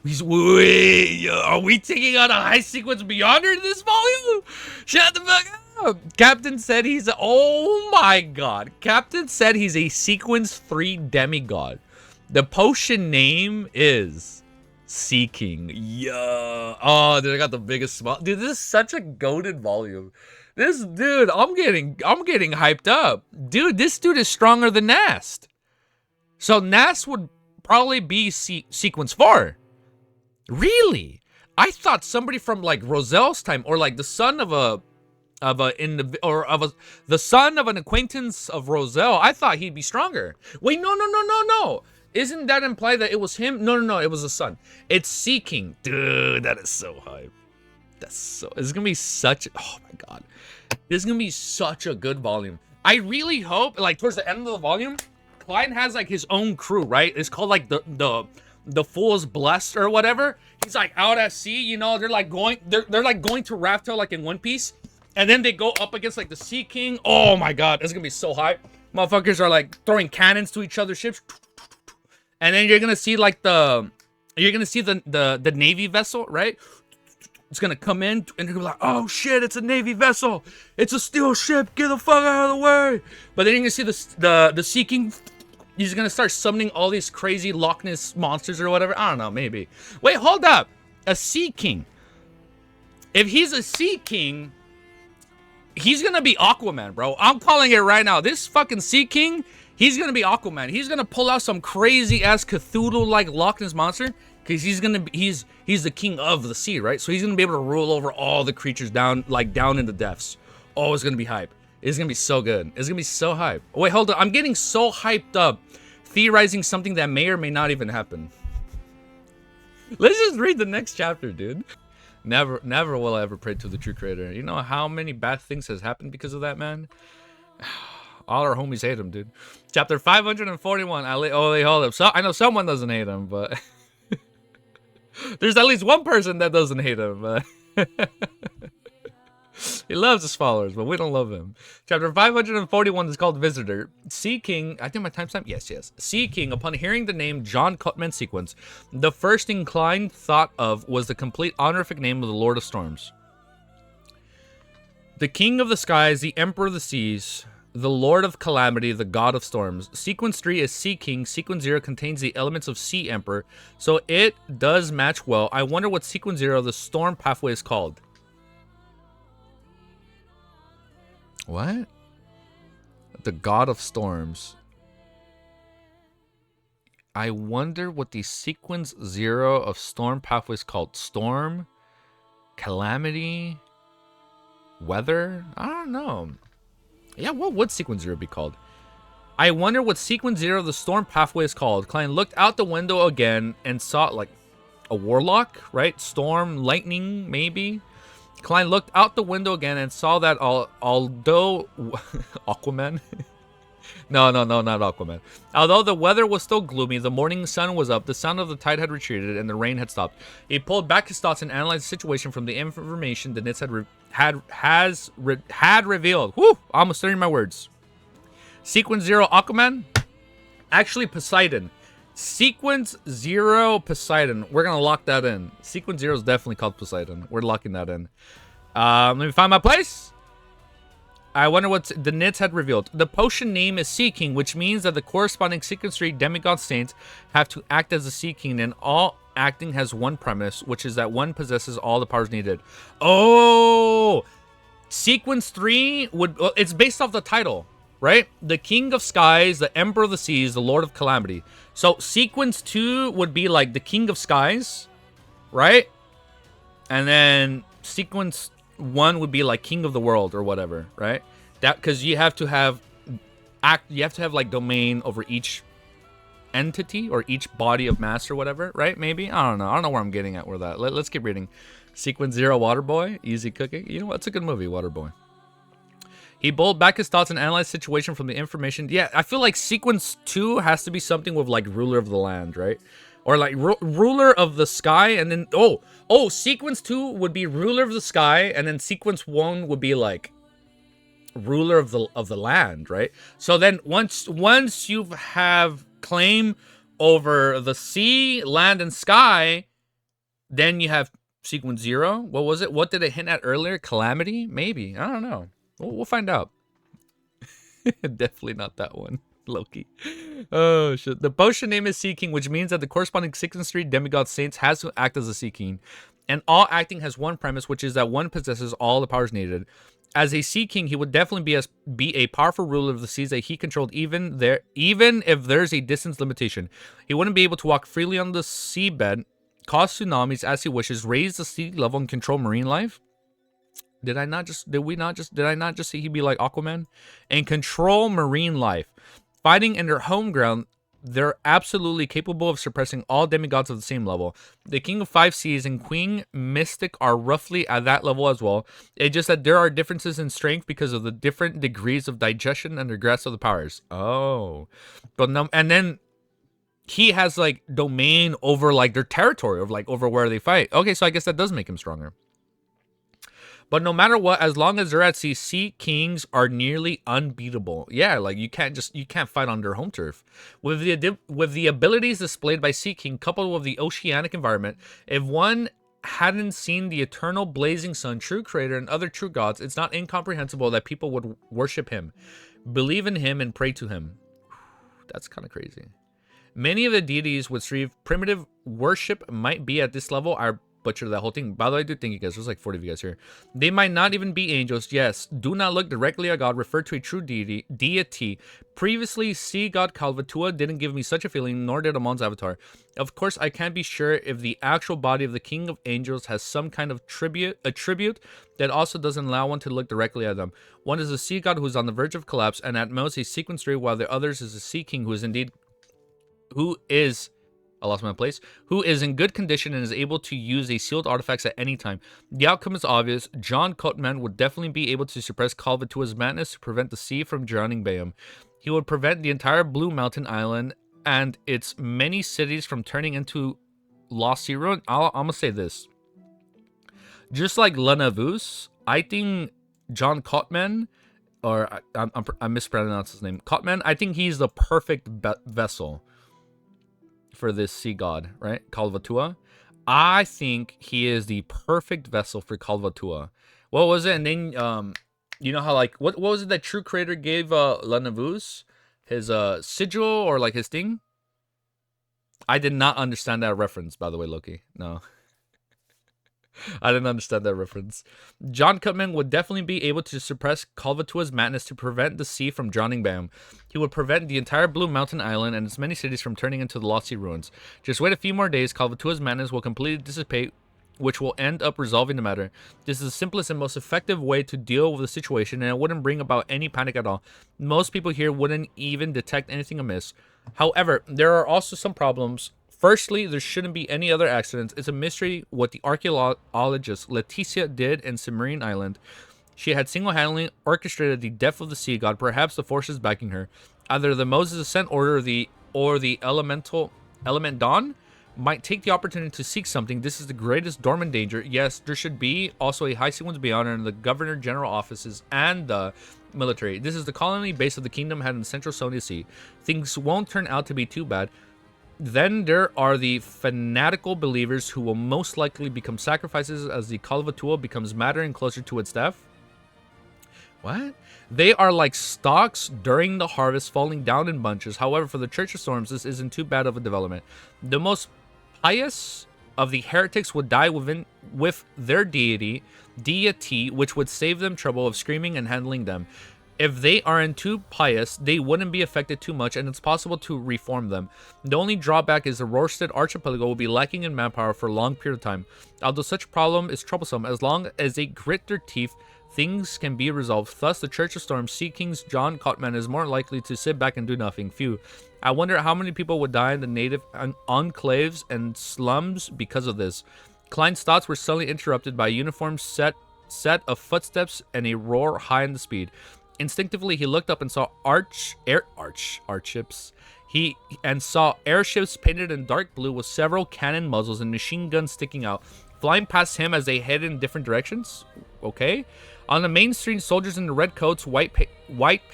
Wait, are we taking on a high sequence beyond her in this volume? Shut the fuck up. Captain said he's oh my god. Captain said he's a sequence 3 demigod. The potion name is Sea King. Yeah. Oh, dude, I got the biggest smile. Dude, this is such a goated volume. This dude, I'm getting hyped up. Dude, this dude is stronger than Nast. So Nast would probably be sequence 4. Really? I thought somebody from like Roselle's time, or like the son of the son of an acquaintance of Roselle. I thought he'd be stronger. Wait, no. Isn't that imply that it was him? No, it was the son. It's Sea King. Dude, that is so hype. It's gonna be such, oh my god. This is gonna be such a good volume. I really hope, like, towards the end of the volume, Klein has like his own crew, right? It's called like the Fool's Blessed or whatever. He's like out at sea, you know, they're like going to Raftel like in One Piece. And then they go up against like the Sea King. Oh my god, it's gonna be so hype. Motherfuckers are like throwing cannons to each other's ships. And then you're gonna see like the Navy vessel, right? It's gonna come in and they're gonna be like, oh shit, it's a Navy vessel. It's a steel ship, get the fuck out of the way. But then you're gonna see the Sea King. He's gonna start summoning all these crazy Loch Ness monsters or whatever. I don't know, maybe. Wait, hold up. A Sea King. If he's a Sea King, he's gonna be Aquaman, bro. I'm calling it right now. This fucking Sea King, he's gonna be Aquaman. He's gonna pull out some crazy ass Cthulhu-like Loch Ness monster, because he's the king of the sea, right? So he's gonna be able to rule over all the creatures down in the depths. Oh, it's gonna be hype. It's gonna be so good. It's gonna be so hype. Oh, wait, hold on. I'm getting so hyped up, theorizing something that may or may not even happen. Let's just read the next chapter, dude. Never will I ever pray to the true creator. You know how many bad things has happened because of that, man? All our homies hate him, dude. Chapter 541. Hold up. So I know someone doesn't hate him, but there's at least one person that doesn't hate him. He loves his followers, but we don't love him. Chapter 541 is called Visitor. Sea King, I think my timestamp? Yes. Sea King, upon hearing the name John Cutman sequence, the first inclined thought of was the complete honorific name of the Lord of Storms. The King of the Skies, the Emperor of the Seas, the Lord of Calamity, the God of Storms. Sequence 3 is Sea King. Sequence 0 contains the elements of Sea Emperor, so it does match well. I wonder what Sequence 0, the Storm Pathway, is called. What? The God of Storms. I wonder what the Sequence 0 of Storm Pathway is called. Storm? Calamity? Weather? I don't know. Yeah, what would Sequence 0 be called? I wonder what Sequence 0 of the Storm Pathway is called. Klein looked out the window again and saw, like, a warlock, right? Storm, lightning, maybe? Klein looked out the window again and saw that although Aquaman? No, not Aquaman. Although the weather was still gloomy, the morning sun was up, the sound of the tide had retreated, and the rain had stopped. He pulled back his thoughts and analyzed the situation from the information the Nits had revealed. Whew! Almost stuttering my words. Sequence 0 Aquaman? Actually, Poseidon. Sequence 0 Poseidon. We're gonna lock that in. Sequence 0 is definitely called Poseidon. We're locking that in. Let me find my place. I wonder what the Nits had revealed. The potion name is Sea King, which means that the corresponding Sequence 3 demigod saints have to act as a Sea King, and all acting has one premise, which is that one possesses all the powers needed. Oh! Sequence 3 would... Well, it's based off the title, right? The King of Skies, the Emperor of the Seas, the Lord of Calamity. So Sequence 2 would be like the King of Skies, right? And then Sequence 1 would be like King of the World or whatever, right? That because you have to have like domain over each entity or each body of mass or whatever, right? Maybe, I don't know where I'm getting at with that. Let's keep reading. Sequence 0, Waterboy, easy cooking. You know what? It's a good movie, Waterboy. He bowled back his thoughts and analyzed the situation from the information. Yeah, I feel like sequence 2 has to be something with like ruler of the land, right? Or like ruler of the sky, and then sequence 2 would be ruler of the sky, and then sequence 1 would be like ruler of the land, right? So then once you have claim over the sea, land, and sky, then you have sequence 0. What was it? What did it hint at earlier? Calamity? Maybe. I don't know. We'll find out. Definitely not that one. Loki. Oh, shit. The potion name is Sea King, which means that the corresponding sequence 3 demigod saints has to act as a Sea King. And all acting has one premise, which is that one possesses all the powers needed. As a Sea King, he would definitely be a powerful ruler of the seas that he controlled, even if there's a distance limitation. He wouldn't be able to walk freely on the seabed, cause tsunamis as he wishes, raise the sea level, and control marine life. Did I not just say he'd be like Aquaman? And control marine life. Fighting in their home ground, they're absolutely capable of suppressing all demigods of the same level. The King of Five Seas and Queen Mystic are roughly at that level as well. It's just that there are differences in strength because of the different degrees of digestion and their grasp of the powers. Oh. But no, and then he has like domain over like their territory, of like over where they fight. Okay, so I guess that does make him stronger. But no matter what, as long as they're at sea, Sea Kings are nearly unbeatable. Yeah, like you can't fight on their home turf. With the abilities displayed by Sea King, coupled with the oceanic environment, if one hadn't seen the eternal blazing sun, true creator, and other true gods, it's not incomprehensible that people would worship him, believe in him, and pray to him. That's kind of crazy. Many of the deities with primitive worship might be at this level. I butchered that whole thing. By the way, I do thank you guys. There's like 40 of you guys here. They might not even be angels. Yes, do not look directly at God. Refer to a true deity. Previously, sea god Calvatua didn't give me such a feeling, nor did Amon's avatar. Of course, I can't be sure if the actual body of the King of Angels has some kind of attribute that also doesn't allow one to look directly at them. One is a sea god who's on the verge of collapse, and at most a sequence 3, while the others is a Sea King who is in good condition and is able to use a sealed artifacts at any time. The outcome is obvious. John Cutman would definitely be able to suppress Calvatua's madness to prevent the sea from drowning Bayam. He would prevent the entire Blue Mountain Island and its many cities from turning into lost sea ruin. I'm gonna say this. Just like Lanavus, I think John Cutman, or I mispronounced his name, Cutman, I think he's the perfect vessel for this sea god, right? Calvatua. I think he is the perfect vessel for Calvatua. What was it? And then you know how like what was it that True Creator gave Lanavus? His sigil or like his thing? I did not understand that reference, by the way, Loki. No. I didn't understand that reference. John Cutman would definitely be able to suppress Calvatua's madness to prevent the sea from drowning Bayam. He would prevent the entire Blue Mountain Island and its many cities from turning into the lost sea ruins. Just wait a few more days, Calvatua's madness will completely dissipate, which will end up resolving the matter. This is the simplest and most effective way to deal with the situation, and it wouldn't bring about any panic at all. Most people here wouldn't even detect anything amiss. However, there are also some problems. Firstly, there shouldn't be any other accidents. It's a mystery what the archaeologist Leticia did in Submarine Island. She had single-handedly orchestrated the death of the sea god, perhaps the forces backing her. Either the Moses Ascent Order or the Element Dawn might take the opportunity to seek something. This is the greatest dormant danger. Yes, there should be also a high sequence beyond in the Governor General offices and the military. This is the colony base of the kingdom had in the Central Sonia Sea. Things won't turn out to be too bad. Then there are the fanatical believers who will most likely become sacrifices as the Calvatua becomes madder and closer to its death. What? They are like stalks during the harvest falling down in bunches. However, for the Church of Storms, this isn't too bad of a development. The most pious of the heretics would die with their deity, which would save them trouble of screaming and handling them. If they aren't too pious, they wouldn't be affected too much, and it's possible to reform them. The only drawback is the Rorstead Archipelago will be lacking in manpower for a long period of time. Although such problem is troublesome, as long as they grit their teeth, things can be resolved. Thus, the Church of Storm Sea King's John Cotman is more likely to sit back and do nothing. Phew. I wonder how many people would die in the native enclaves and slums because of this. Klein's thoughts were suddenly interrupted by a uniform set of footsteps and a roar high in the speed. Instinctively, he looked up and saw airships. He saw airships painted in dark blue with several cannon muzzles and machine guns sticking out, flying past him as they headed in different directions. Okay. On the main street, soldiers in red coats, white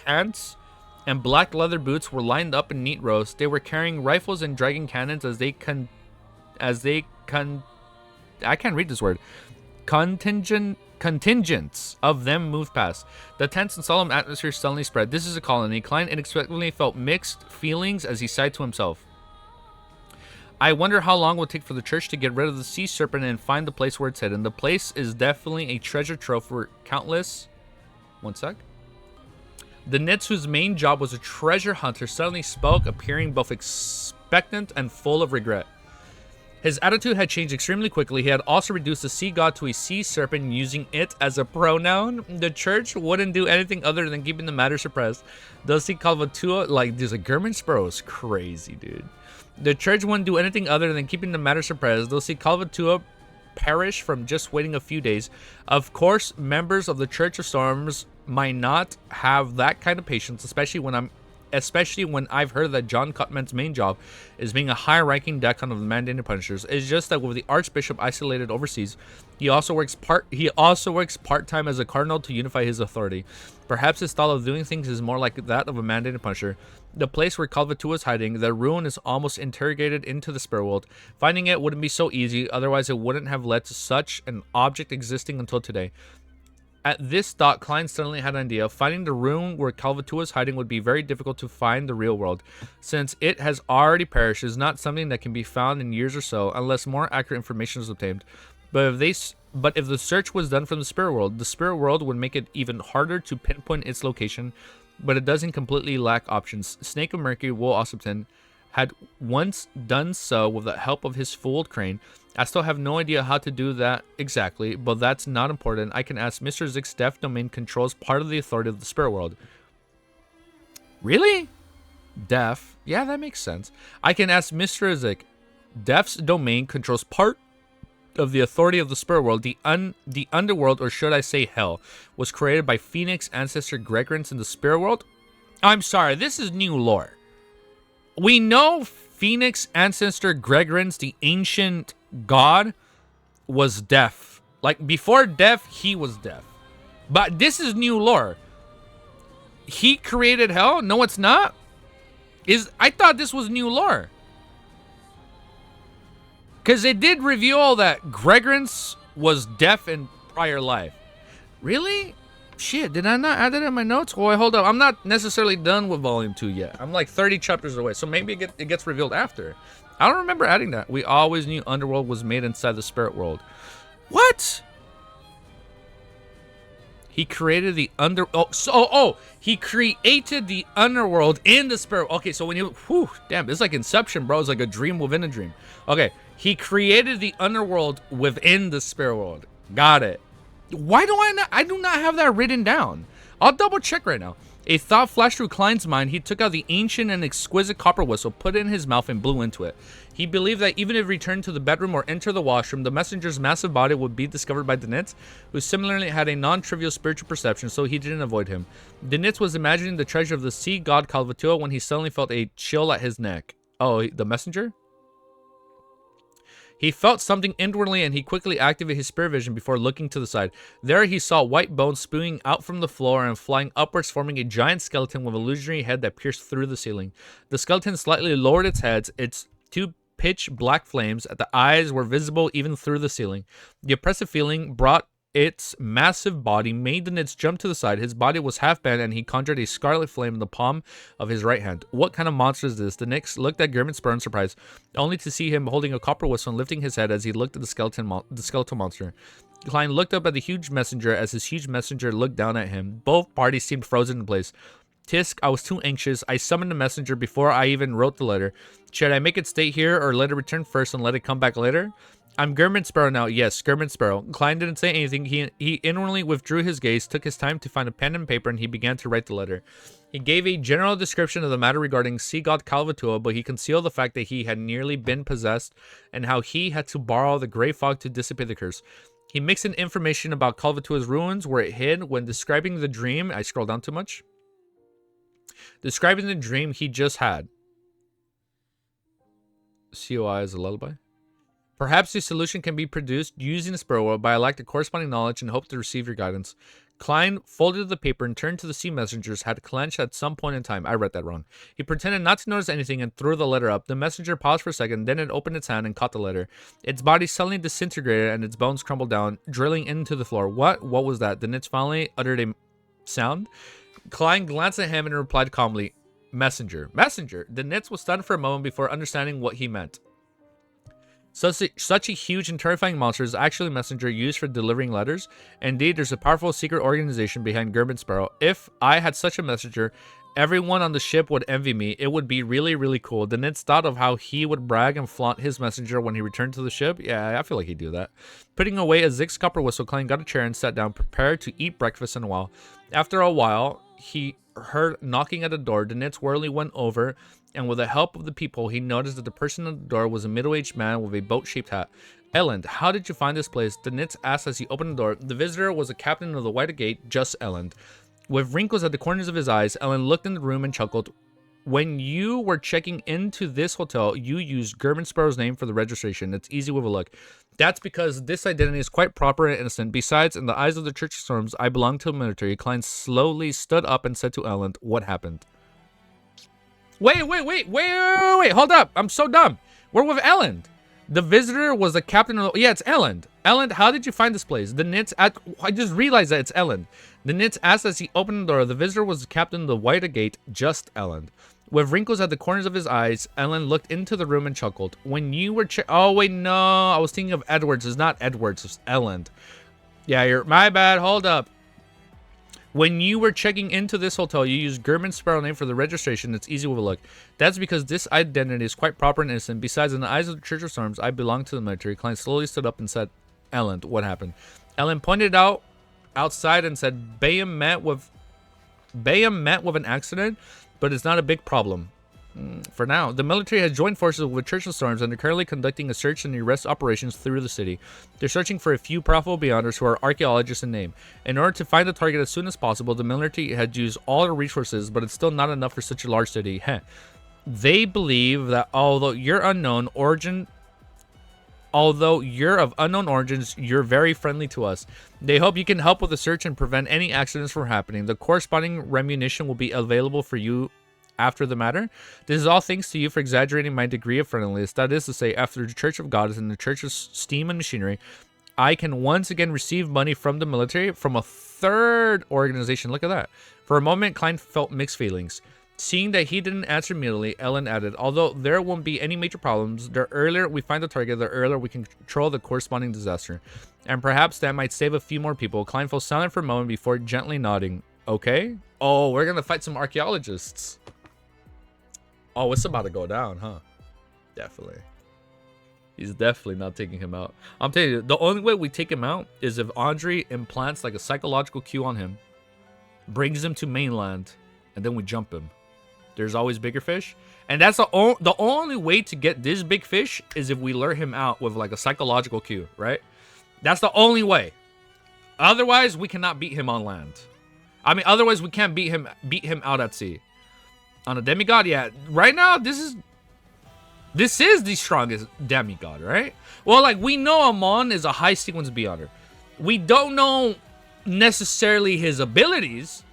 pants, and black leather boots were lined up in neat rows. They were carrying rifles and dragging cannons I can't read this word. Contingents of them moved past. The tense and solemn atmosphere suddenly spread. This is a colony. Klein unexpectedly felt mixed feelings as he sighed to himself. I wonder how long it will take for the church to get rid of the sea serpent and find the place where it's hidden. The place is definitely a treasure trove for countless... One sec. The Nits, whose main job was a treasure hunter, suddenly spoke, appearing both expectant and full of regret. His attitude had changed extremely quickly. He had also reduced the sea god to a sea serpent, using it as a pronoun. The church wouldn't do anything other than keeping the matter suppressed. Thus, he Calvatua, like, there's a German Sparrow is crazy, dude. The church wouldn't do anything other than keeping the matter suppressed. They'll see Calvatua perish from just waiting a few days. Of course, members of the Church of Storms might not have that kind of patience, especially when I've heard that John Cutman's main job is being a high-ranking decon of the mandated punishers. It's just that with the Archbishop isolated overseas, he also works part-time as a cardinal to unify his authority. Perhaps his style of doing things is more like that of a mandated punisher. The place where Calvatua is hiding, the ruin is almost integrated into the spirit world. Finding it wouldn't be so easy, otherwise it wouldn't have led to such an object existing until today. At this thought, Klein suddenly had an idea. Finding the ruin where Calvatua is hiding would be very difficult to find the real world, since it has already perished. It's not something that can be found in years or so, unless more accurate information is obtained. But if the search was done from the spirit world would make it even harder to pinpoint its location, but it doesn't completely lack options. Snake of Mercury, Will Ossipton, had once done so with the help of his fooled crane. I still have no idea how to do that exactly, but that's not important. I can ask Mr. Zick's Deaf domain controls part of the authority of the spirit world. Really? Deaf? Yeah, that makes sense. I can ask Mr. Zick. Deaf's domain controls part of the authority of the spirit world. The underworld, or should I say hell, was created by Phoenix ancestor Gregorins in the spirit world. I'm sorry, this is new lore. We know Phoenix ancestor Gregorins, the ancient god, was deaf. Like, before deaf, he was deaf. But this is new lore. He created hell? No, it's not. I thought this was new lore. Because it did reveal that Gregorins was deaf in prior life. Really? Shit, did I not add that in my notes? Well, hold up. I'm not necessarily done with Volume 2 yet. I'm like 30 chapters away, so maybe it gets revealed after. I don't remember adding that. We always knew Underworld was made inside the spirit world. What? He created the he created the underworld in the spirit. Okay, so when damn, it's like Inception, bro. It's like a dream within a dream. Okay, he created the underworld within the spirit world. Got it. Why do I do not have that written down? I'll double check right now. A thought flashed through Klein's mind. He took out the ancient and exquisite copper whistle, put it in his mouth, and blew into it. He believed that even if he returned to the bedroom or entered the washroom, the messenger's massive body would be discovered by Denitz, who similarly had a non-trivial spiritual perception, so he didn't avoid him. Denitz was imagining the treasure of the sea god Calvatua when he suddenly felt a chill at his neck. Oh, the messenger? He felt something inwardly, and he quickly activated his spirit vision before looking to the side. There he saw white bones spewing out from the floor and flying upwards, forming a giant skeleton with an illusionary head that pierced through the ceiling. The skeleton slightly lowered its head. Its two pitch black flames at the eyes were visible even through the ceiling. The oppressive feeling brought its massive body made the Nits jump to the side. His body was half bent, and he conjured a scarlet flame in the palm of his right hand. What kind of monster is this? The Nits looked at Gurman Spur in surprise, only to see him holding a copper whistle and lifting his head as he looked at the skeletal monster. Klein looked up at the huge messenger as his huge messenger looked down at him. Both parties seemed frozen in place. Tisk, I was too anxious. I summoned the messenger before I even wrote the letter. Should I make it stay here or let it return first and let it come back later? I'm German Sparrow now. Yes, German Sparrow. Klein didn't say anything. He inwardly withdrew his gaze, took his time to find a pen and paper, and he began to write the letter. He gave a general description of the matter regarding sea god Calvatua, but he concealed the fact that he had nearly been possessed and how he had to borrow the gray fog to dissipate the curse. He mixed in information about Calvatua's ruins, where it hid, when describing the dream. I scrolled down too much. Describing the dream he just had. COI as a lullaby. Perhaps the solution can be produced using a sparrow, but I lack the corresponding knowledge and hope to receive your guidance. Klein folded the paper and turned to the sea messengers, had clenched at some point in time. I read that wrong. He pretended not to notice anything and threw the letter up. The messenger paused for a second, then it opened its hand and caught the letter. Its body suddenly disintegrated and its bones crumbled down, drilling into the floor. What? What was that? The nits finally uttered a sound. Klein glanced at him and replied calmly, Messenger. Messenger. The nits was stunned for a moment before understanding what he meant. Such a huge and terrifying monster is actually a messenger used for delivering letters. Indeed, there's a powerful secret organization behind Gerben Sparrow. If I had such a messenger, everyone on the ship would envy me. It would be really, really cool. The Nits thought of how he would brag and flaunt his messenger when he returned to the ship. Yeah, I feel like he'd do that. Putting away a Zig's copper whistle, Klein got a chair and sat down, prepared to eat breakfast in a while. After a while, he heard knocking at the door. The Nits warily went over, and with the help of the people, he noticed that the person at the door was a middle-aged man with a boat-shaped hat. Elend, how did you find this place? The Nits asked as he opened the door. The visitor was a captain of the White Gate, just Elend. With wrinkles at the corners of his eyes, Elend looked in the room and chuckled. When you were checking into this hotel, you used Gerben Sparrow's name for the registration. It's easy with a look. That's because this identity is quite proper and innocent. Besides, in the eyes of the Church of Storms, I belong to the military. Klein slowly stood up and said to Elend, what happened? Wait, hold up. I'm so dumb. We're with Elend. The visitor was the captain of... Yeah, it's Elend. Elend, how did you find this place? The Nits... I just realized that it's Elend. The Nits asked as he opened the door. The visitor was the captain of the White Gate, just Elend. With wrinkles at the corners of his eyes, Elend looked into the room and chuckled. When you were... Oh, wait, no. I was thinking of Edwards. It's not Edwards. It's Elend. Yeah, you're... My bad. Hold up. When you were checking into this hotel, you used Gerben Sparrow name for the registration. It's easy with a look. That's because this identity is quite proper and innocent. Besides, in the eyes of the Church of Storms, I belong to the military. Klein slowly stood up and said, Elend, what happened? Elend pointed out outside and said, Bayam met with an accident, but it's not a big problem. For now, the military has joined forces with Church of Storms and they're currently conducting a search and arrest operations through the city. They're searching for a few powerful beyonders who are archaeologists in name. In order to find the target as soon as possible, the military had used all their resources, but it's still not enough for such a large city. They believe that although you're of unknown origins, you're very friendly to us. They hope you can help with the search and prevent any accidents from happening. The corresponding remuneration will be available for you after the matter. This is all thanks to you for exaggerating my degree of friendliness. That is to say, after the Church of God and the Church of Steam and Machinery, I can once again receive money from the military from a third organization. Look at that. For a moment, Klein felt mixed feelings. Seeing that he didn't answer immediately, Elend added, although there won't be any major problems, the earlier we find the target, the earlier we can control the corresponding disaster. And perhaps that might save a few more people. Klein fell silent for a moment before gently nodding. Okay. Oh, we're going to fight some archaeologists. Oh, it's about to go down, huh? Definitely. He's definitely not taking him out. I'm telling you, the only way we take him out is if Andre implants like a psychological cue on him, brings him to mainland, and then we jump him. There's always bigger fish. And that's the only way to get this big fish is if we lure him out with like a psychological cue, right? That's the only way. Otherwise, we cannot beat him on land. I mean, otherwise we can't beat him out at sea. On a demigod, yeah. Right now, this is the strongest demigod, right? Well, like, we know Amon is a high sequence beyonder. We don't know necessarily his abilities.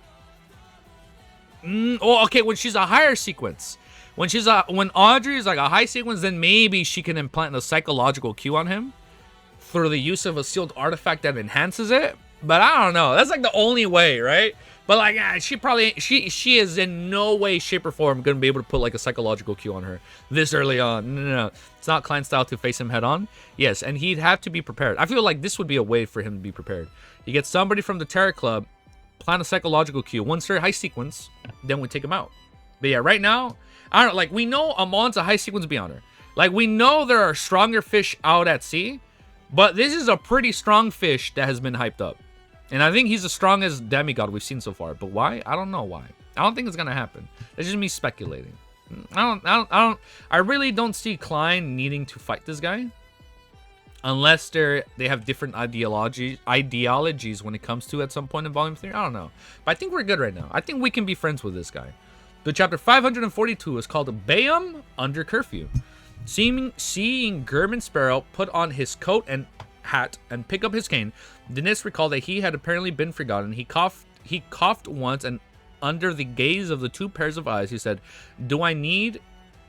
Oh, okay, when she's a higher sequence. When Audrey is like a high sequence, then maybe she can implant a psychological cue on him through the use of a sealed artifact that enhances it. But I don't know. That's like the only way, right? But like, she is in no way, shape, or form going to be able to put like a psychological cue on her this early on. No. It's not Klein's style to face him head on. Yes, and he'd have to be prepared. I feel like this would be a way for him to be prepared. You get somebody from the Terror Club, plant a psychological cue. Once they're high sequence, then we take him out. But yeah, right now, I don't know. Like, we know Amon's a high sequence beyonder. Like, we know there are stronger fish out at sea. But this is a pretty strong fish that has been hyped up. And I think he's the strongest demigod we've seen so far. But why? I don't know why. I don't think it's gonna happen. It's just me speculating. I really don't see Klein needing to fight this guy. Unless they have different ideologies when it comes to at some point in Volume 3. I don't know. But I think we're good right now. I think we can be friends with this guy. The chapter 542 is called Bayam Under Curfew. Seeing German Sparrow put on his coat and hat and pick up his cane, Dennis recalled that he had apparently been forgotten. He coughed once, and under the gaze of the two pairs of eyes, he said, "Do I need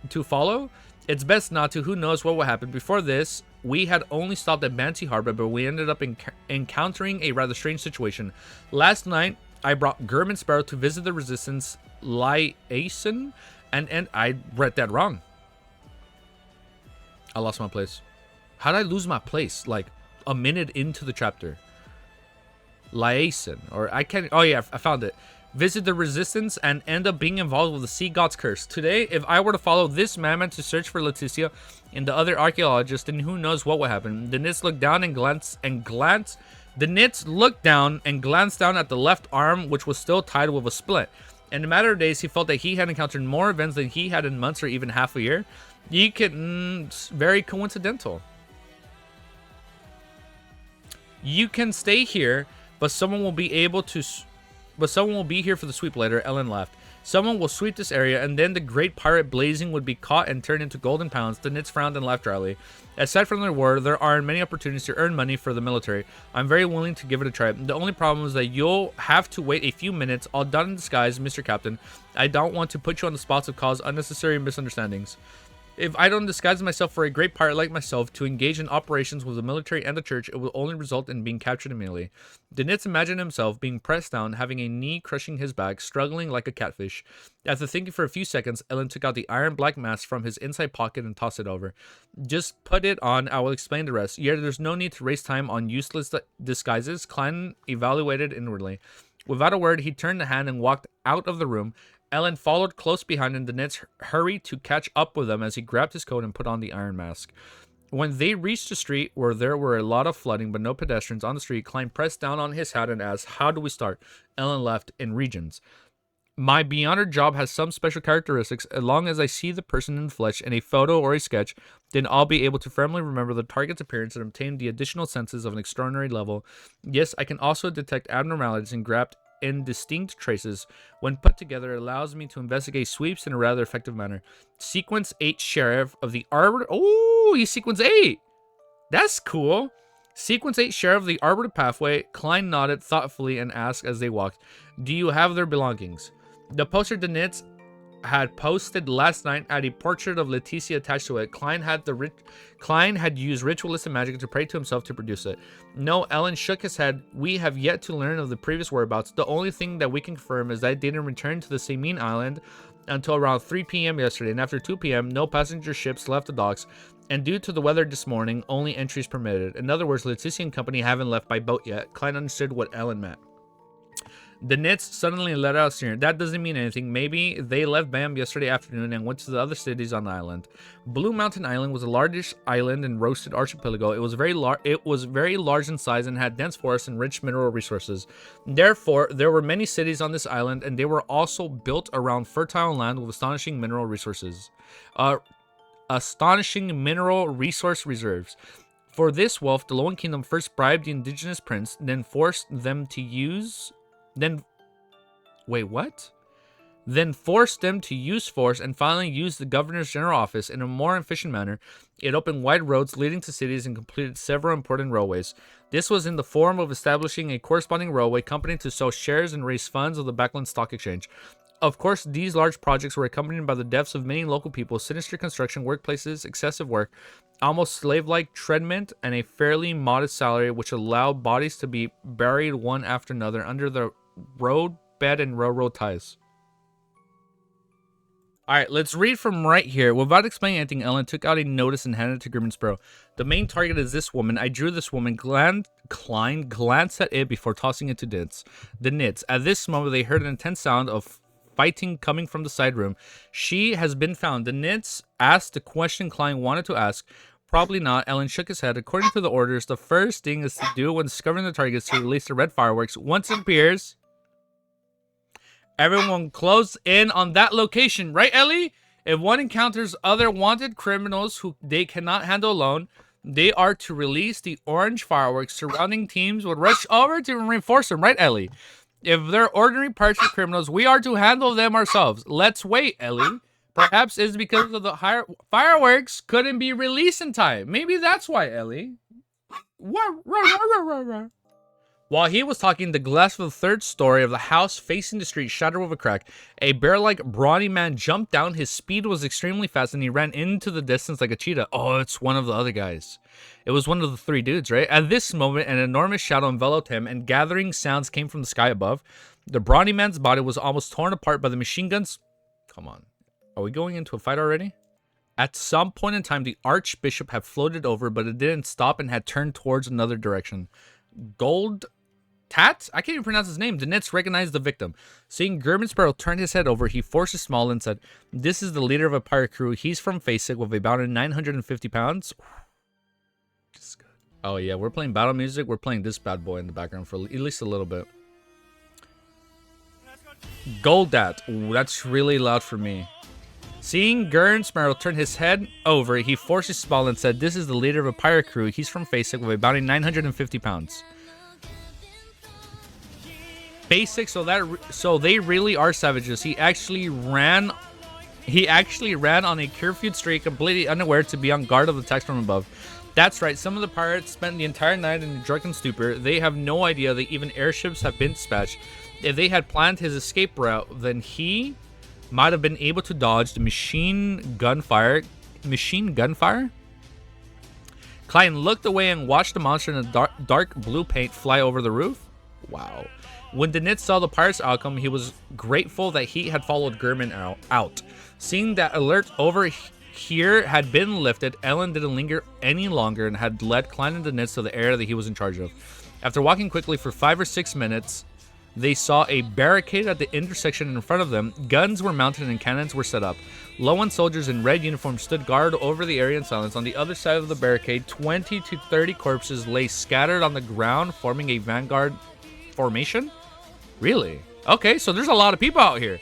to follow? It's best not to. Who knows what will happen?" Before this, we had only stopped at Bansi Harbor, but we ended up encountering a rather strange situation. Last night, I brought German Sparrow to visit the resistance liaison, and I read that wrong. I lost my place. How did I lose my place? Like a minute into the chapter. Liaison, or I can't. Oh yeah, I found it. Visit the resistance and end up being involved with the sea god's curse. Today, if I were to follow this madman to search for Leticia and the other archaeologists, then who knows what would happen. The Nits looked down and glanced. The Nits looked down and glanced down at the left arm, which was still tied with a split. In a matter of days, he felt that he had encountered more events than he had in months or even half a year. You could, very coincidental. You can stay here, but someone will be here for the sweep later. Ellen laughed. Someone will sweep this area, and then the great pirate blazing would be caught and turned into golden pounds. The Nits frowned and laughed dryly. Aside from their war, there are many opportunities to earn money for the military. I'm very willing to give it a try. The only problem is that you'll have to wait a few minutes, all done in disguise, Mr. Captain. I don't want to put you on the spot to cause unnecessary misunderstandings. If I don't disguise myself for a great pirate like myself to engage in operations with the military and the church, it will only result in being captured immediately. Denitz imagined himself being pressed down, having a knee crushing his back, struggling like a catfish. After thinking for a few seconds, Ellen took out the iron black mask from his inside pocket and tossed it over. Just put it on, I will explain the rest. Yet there's no need to waste time on useless disguises, Klein evaluated inwardly. Without a word, he turned the hand and walked out of the room. Ellen followed close behind, and the Nits hurried to catch up with him as he grabbed his coat and put on the iron mask. When they reached the street where there were a lot of flooding but no pedestrians on the street, Klein pressed down on his hat and asked, "How do we start?" Ellen left in regions. My Beyonder job has some special characteristics. As long as I see the person in the flesh in a photo or a sketch, then I'll be able to firmly remember the target's appearance and obtain the additional senses of an extraordinary level. Yes, I can also detect abnormalities and grab indistinct traces. When put together, it allows me to investigate sweeps in a rather effective manner. Sequence 8 Sheriff of the Arbor. Oh, he's Sequence 8. That's cool. Sequence 8 Sheriff of the Arbor Pathway. Klein nodded thoughtfully and asked as they walked, "Do you have their belongings?" The poster Denitz had posted last night had a portrait of Leticia attached to it. Klein had used ritualistic magic to pray to himself to produce it. No, Ellen shook his head. We have yet to learn of the previous whereabouts. The only thing that we can confirm is that it didn't return to the Semin Island until around 3 p.m. yesterday, and after 2 p.m., no passenger ships left the docks, and due to the weather this morning, only entries permitted. In other words, Leticia and company haven't left by boat yet. Klein understood what Ellen meant. The Nits suddenly let out a sneer. That doesn't mean anything. Maybe they left Bayam yesterday afternoon and went to the other cities on the island. Blue Mountain Island was the largest island in Roasted Archipelago. It was very large in size and had dense forests and rich mineral resources. Therefore, there were many cities on this island, and they were also built around fertile land with astonishing mineral resources. Astonishing mineral resource reserves. For this wealth, the Lowen Kingdom first bribed the indigenous prince, then forced them to use force and finally used the governor's general office in a more efficient manner. It opened wide roads leading to cities and completed several important railways. This was in the form of establishing a corresponding railway company to sell shares and raise funds of the Backland Stock Exchange. Of course, these large projects were accompanied by the deaths of many local people, sinister construction, workplaces, excessive work, almost slave-like treatment, and a fairly modest salary which allowed bodies to be buried one after another under the road bed and railroad ties. Alright, let's read from right here. Without explaining anything, Ellen took out a notice and handed it to German Sparrow. The main target is this woman. I drew this woman. Klein glanced at it before tossing it to the Nits. At this moment, they heard an intense sound of fighting coming from the side room. She has been found. The Nits asked the question Klein wanted to ask. Probably not. Ellen shook his head. According to the orders, the first thing is to do when discovering the target is to release the red fireworks. Once it appears, everyone close in on that location. Right, Ellie? If one encounters other wanted criminals who they cannot handle alone, they are to release the orange fireworks. Surrounding teams would rush over to reinforce them. Right, Ellie? If they're ordinary party criminals, we are to handle them ourselves. Let's wait, Ellie. Perhaps it's because of the fireworks couldn't be released in time. Maybe that's why, Ellie. While he was talking, the glass of the third story of the house facing the street shattered with a crack. A bear-like, brawny man jumped down. His speed was extremely fast, and he ran into the distance like a cheetah. Oh, it's one of the other guys. It was one of the three dudes, right? At this moment, an enormous shadow enveloped him, and gathering sounds came from the sky above. The brawny man's body was almost torn apart by the machine guns. Come on. Are we going into a fight already? At some point in time, the archbishop had floated over, but it didn't stop and had turned towards another direction. Gold Tat? I can't even pronounce his name. The Nits recognized the victim. Seeing German Sparrow turn his head over, he forced a smile and said, "This is the leader of a pirate crew. He's from Facek with about 950 pounds. This is good. Oh, yeah. We're playing battle music. We're playing this bad boy in the background for at least a little bit. Goldat. Ooh, that's really loud for me. Seeing Gern Sparrow turn his head over, he forced a smile and said, "This is the leader of a pirate crew. He's from Facek with about 950 pounds. Basic, so they really are savages. He actually ran on a curfew street, completely unaware to be on guard of attacks from above. That's right, some of the pirates spent the entire night in a drunken stupor. They have no idea that even airships have been dispatched. If they had planned his escape route, then he might have been able to dodge the machine gunfire. Klein looked away and watched the monster in the dark blue paint fly over the roof. Wow. When the Nits saw the pirate's outcome, he was grateful that he had followed Gurman out. Seeing that alert over here had been lifted, Ellen didn't linger any longer and had led Klein and the Nits to the area that he was in charge of. After walking quickly for 5 or 6 minutes, they saw a barricade at the intersection in front of them. Guns were mounted and cannons were set up. Low-end soldiers in red uniforms stood guard over the area in silence. On the other side of the barricade, 20 to 30 corpses lay scattered on the ground, forming a vanguard formation. Really? Okay, so there's a lot of people out here.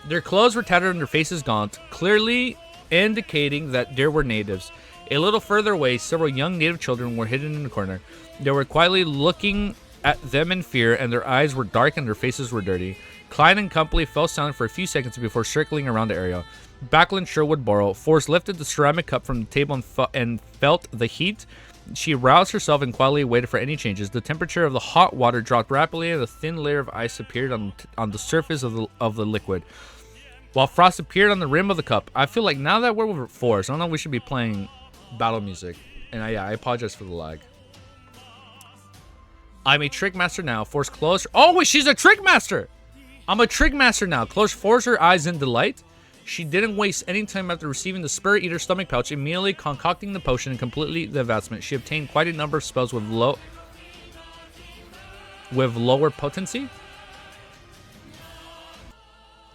Their clothes were tattered and their faces gaunt, clearly indicating that there were natives. A little further away, several young native children were hidden in the corner. They were quietly looking at them in fear, and their eyes were dark and their faces were dirty. Klein and company fell silent for a few seconds before circling around the area. Backlund Sherwood Borrow. Forrest lifted the ceramic cup from the table and felt the heat. She roused herself and quietly waited for any changes. The temperature of the hot water dropped rapidly, and a thin layer of ice appeared on the surface of the liquid, while frost appeared on the rim of the cup. I feel like now that we're with Forrest, I don't know if we should be playing battle music. And I apologize for the lag. I'm a trick master now. Forrest closed. Oh, wait, she's a trick master! I'm a trick master now. Close forced her eyes in delight. She didn't waste any time after receiving the Spirit Eater stomach pouch, immediately concocting the potion and completely the advancement. She obtained quite a number of spells with lower potency.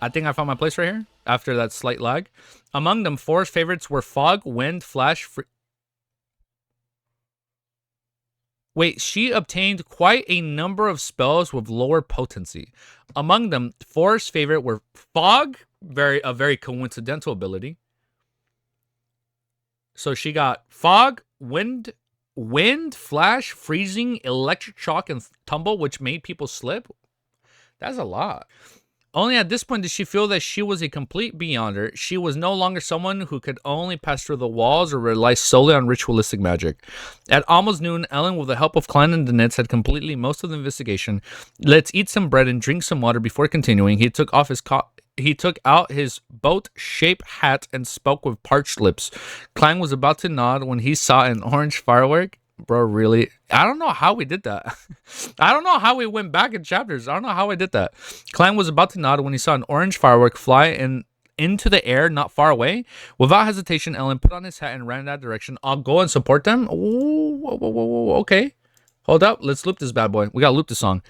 I think I found my place right here after that slight lag. Among them, Forrest's favorites were Fog, Wind, Flash, Wait, she obtained quite a number of spells with lower potency. Among them, Forrest's favorite were Fog, a very coincidental ability. So she got Fog, Wind, Flash, Freezing, Electric Shock, and Tumble, which made people slip. That's a lot. Only at this point did she feel that she was a complete beyonder. She was no longer someone who could only pass through the walls or rely solely on ritualistic magic. At almost noon, Ellen, with the help of Klein and the Nits, had completed most of the investigation. Let's eat some bread and drink some water before continuing. He took out his boat-shaped hat and spoke with parched lips. Klein was about to nod when he saw an orange firework. Bro, really? I don't know how we did that. I don't know how we went back in chapters. I don't know how I did that. Klein was about to nod when he saw an orange firework fly into the air not far away. Without hesitation, Ellen put on his hat and ran in that direction. I'll go and support them. Ooh, whoa, okay. Hold up. Let's loop this bad boy. We gotta loop this song.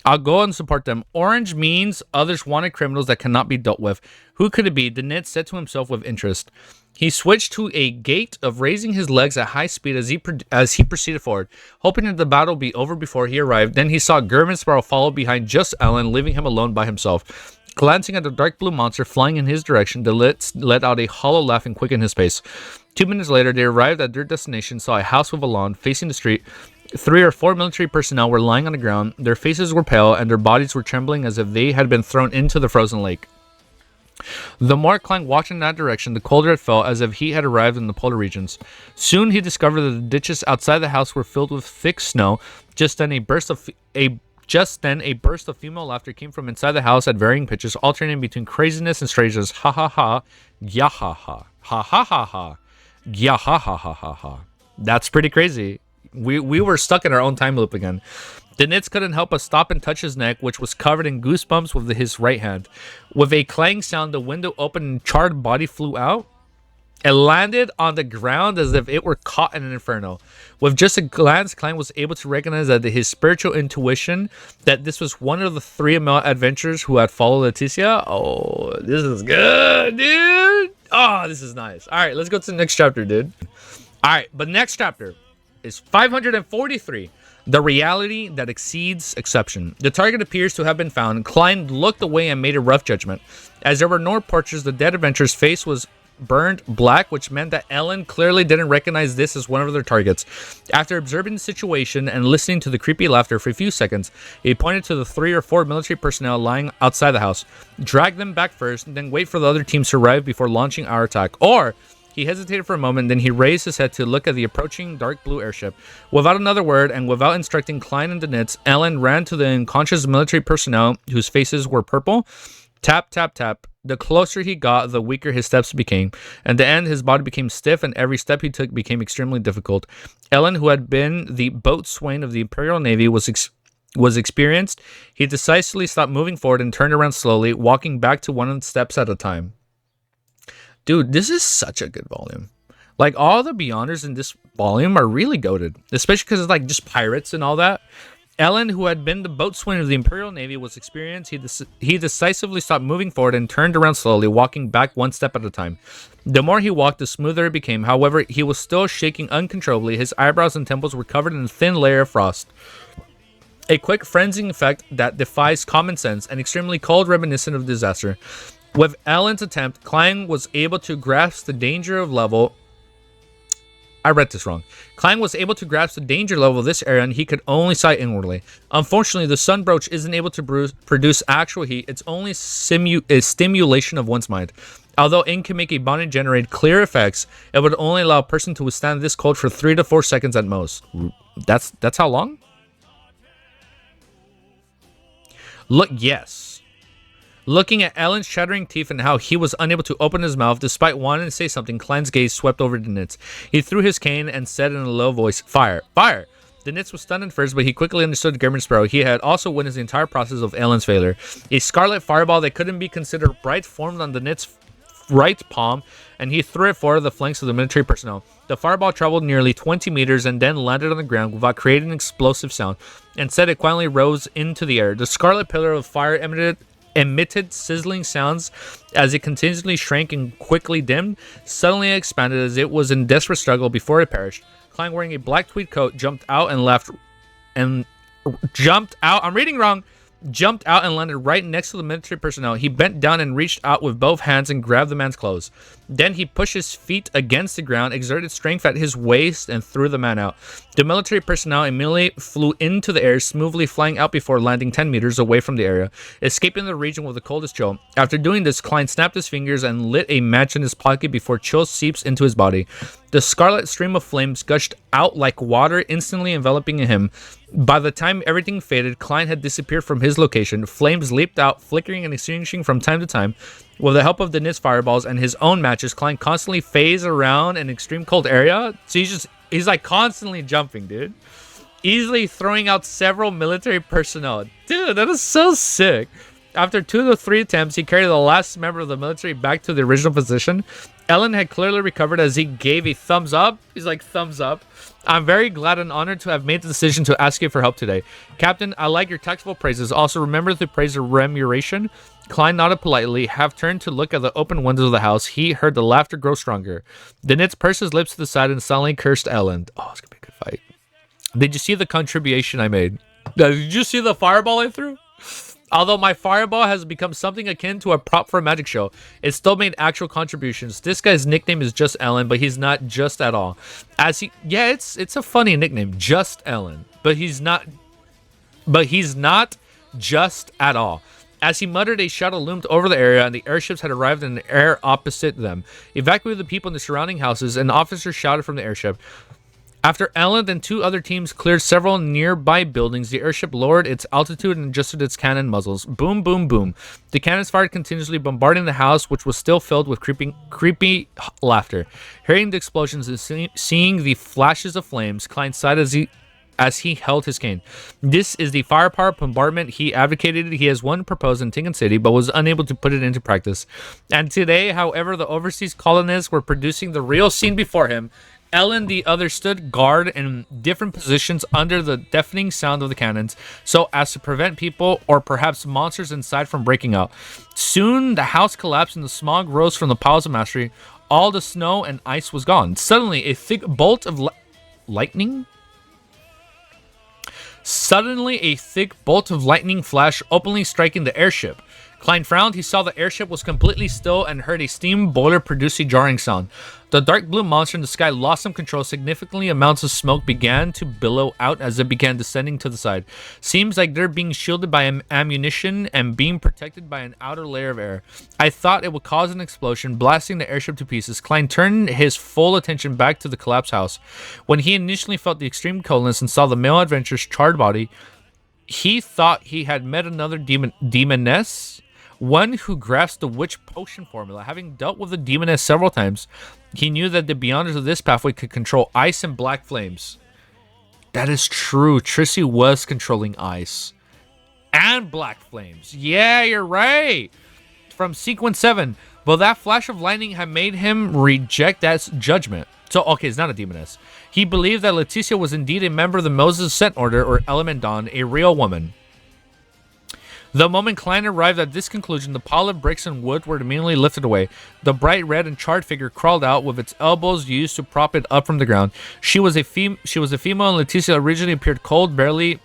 I'll go and support them. Orange means others wanted criminals that cannot be dealt with. Who could it be? Danitz said to himself with interest. He switched to a gait of raising his legs at high speed as he proceeded forward, hoping that the battle would be over before he arrived. Then he saw German Sparrow follow behind just Ellen, leaving him alone by himself. Glancing at the dark blue monster flying in his direction, Danitz let out a hollow laugh and quickened his pace. 2 minutes later, they arrived at their destination, saw a house with a lawn facing the street. 3 or 4 military personnel were lying on the ground. Their faces were pale, and their bodies were trembling as if they had been thrown into the frozen lake. The more Clang walked in that direction, the colder it felt, as if he had arrived in the polar regions. Soon he discovered that the ditches outside the house were filled with thick snow. Just then, a burst of female laughter came from inside the house at varying pitches, alternating between craziness and strangeness. Ha ha ha, ya ha ha, ha ha ha ha, ya ha ha ha ha ha. That's pretty crazy. We were stuck in our own time loop again. Danitz couldn't help but stop and touch his neck, which was covered in goosebumps with his right hand. With a clang sound, the window opened and charred body flew out. It landed on the ground as if it were caught in an inferno. With just a glance, Clang was able to recognize that his spiritual intuition that this was one of the 3 male adventurers who had followed Leticia. Oh, this is good, dude. Oh, this is nice. All right, let's go to the next chapter, dude. All right, but next chapter is 543. The reality that exceeds exception. The target appears to have been found. Klein looked away and made a rough judgment. As there were no portraits, the dead adventurer's face was burned black, which meant that Ellen clearly didn't recognize this as one of their targets. After observing the situation and listening to the creepy laughter for a few seconds, he pointed to the 3 or 4 military personnel lying outside the house. Drag them back first, and then wait for the other teams to arrive before launching our attack. Or he hesitated for a moment, then he raised his head to look at the approaching dark blue airship. Without another word, and without instructing Klein and Danitz, Ellen ran to the unconscious military personnel whose faces were purple. Tap, tap, tap. The closer he got, the weaker his steps became. At the end, his body became stiff, and every step he took became extremely difficult. Ellen, who had been the boatswain of the Imperial Navy, was experienced. He decisively stopped moving forward and turned around slowly, walking back to 1 steps at a time. Dude, this is such a good volume. Like, all the Beyonders in this volume are really goated. Especially because it's like just pirates and all that. Ellen, who had been the boatswain of the Imperial Navy, was experienced. He decisively stopped moving forward and turned around slowly, walking back 1 step at a time. The more he walked, the smoother it became. However, he was still shaking uncontrollably. His eyebrows and temples were covered in a thin layer of frost. A quick frenzying effect that defies common sense and extremely cold, reminiscent of disaster. With Ellen's attempt, Klein was able to grasp the danger level. I read this wrong. Klein was able to grasp the danger level of this area, and he could only sight inwardly. Unfortunately, the sun brooch isn't able to produce actual heat. It's only a stimulation of one's mind. Although ink can make a body generate clear effects, it would only allow a person to withstand this cold for 3 to 4 seconds at most. That's how long? Look, yes. Looking at Ellen's chattering teeth and how he was unable to open his mouth despite wanting to say something, Klein's gaze swept over Danitz. He threw his cane and said in a low voice, "Fire! Fire!" Danitz was stunned at first, but he quickly understood German Sparrow. He had also witnessed the entire process of Ellen's failure. A scarlet fireball that couldn't be considered bright formed on Danitz's right palm, and he threw it for the flanks of the military personnel. The fireball traveled nearly 20 meters and then landed on the ground without creating an explosive sound. Instead, it quietly rose into the air. The scarlet pillar of fire emitted sizzling sounds as it continually shrank and quickly dimmed, suddenly expanded as it was in desperate struggle before it perished. Klein, wearing a black tweed coat, jumped out and landed right next to the military personnel. He bent down and reached out with both hands and grabbed the man's clothes. Then he pushed his feet against the ground, exerted strength at his waist, and threw the man out. The military personnel immediately flew into the air, smoothly flying out before landing 10 meters away from the area, escaping the region with the coldest chill. After doing this, Klein snapped his fingers and lit a match in his pocket before chill seeps into his body. The scarlet stream of flames gushed out like water, instantly enveloping him. By the time everything faded, Klein had disappeared from his location. Flames leaped out, flickering and extinguishing from time to time. With the help of the Danitz fireballs and his own matches, Klein constantly phased around an extreme cold area. So he's like constantly jumping, dude. Easily throwing out several military personnel. Dude, that is so sick. After 2 to 3 attempts, he carried the last member of the military back to the original position. Ellen had clearly recovered as he gave a thumbs up. He's like, thumbs up. I'm very glad and honored to have made the decision to ask you for help today. Captain, I like your tactful praises. Also, remember to praise the remuneration. Klein nodded politely, half turned to look at the open windows of the house. He heard the laughter grow stronger. Then Nitz pursed his lips to the side and silently cursed Ellen. Oh, it's going to be a good fight. Did you see the contribution I made? Did you see the fireball I threw? Although my fireball has become something akin to a prop for a magic show, it still made actual contributions. This guy's nickname is Just Ellen, but he's not just at all. It's a funny nickname, Just Ellen, but he's not just at all. As he muttered, a shadow loomed over the area, and the airships had arrived in the air opposite them. Evacuated the people in the surrounding houses, and officers shouted from the airship. After Ellen and 2 other teams cleared several nearby buildings, the airship lowered its altitude and adjusted its cannon muzzles. Boom, boom, boom. The cannons fired continuously, bombarding the house, which was still filled with creepy laughter. Hearing the explosions and seeing the flashes of flames, Klein sighed as he held his cane. This is the firepower bombardment he advocated. He has one proposed in Tingan City, but was unable to put it into practice. And today, however, the overseas colonists were producing the real scene before him. Ellen, the other, stood guard in different positions under the deafening sound of the cannons, so as to prevent people or perhaps monsters inside from breaking out. Soon, the house collapsed and the smog rose from the piles of masonry. All the snow and ice was gone. Suddenly, a thick bolt of lightning? Suddenly, a thick bolt of lightning flashed, openly striking the airship. Klein frowned. He saw the airship was completely still and heard a steam boiler produce a jarring sound. The dark blue monster in the sky lost some control. Significantly amounts of smoke began to billow out as it began descending to the side. Seems like they're being shielded by ammunition and being protected by an outer layer of air. I thought it would cause an explosion, blasting the airship to pieces. Klein turned his full attention back to the collapsed house. When he initially felt the extreme coldness and saw the male adventurer's charred body, he thought he had met another demoness. One who grasped the witch potion formula. Having dealt with the demoness several times, he knew that the beyonders of this pathway could control ice and black flames. That is true. Trissy was controlling ice and black flames. Yeah, you're right. From sequence 7. But that flash of lightning had made him reject that judgment. So, okay, it's not a demoness. He believed that Leticia was indeed a member of the Moses Scent Order, or Element Dawn, a real woman. The moment Klein arrived at this conclusion, the pile of bricks and wood were immediately lifted away. The bright red and charred figure crawled out with its elbows used to prop it up from the ground. She was a female, and Leticia originally appeared cold, barely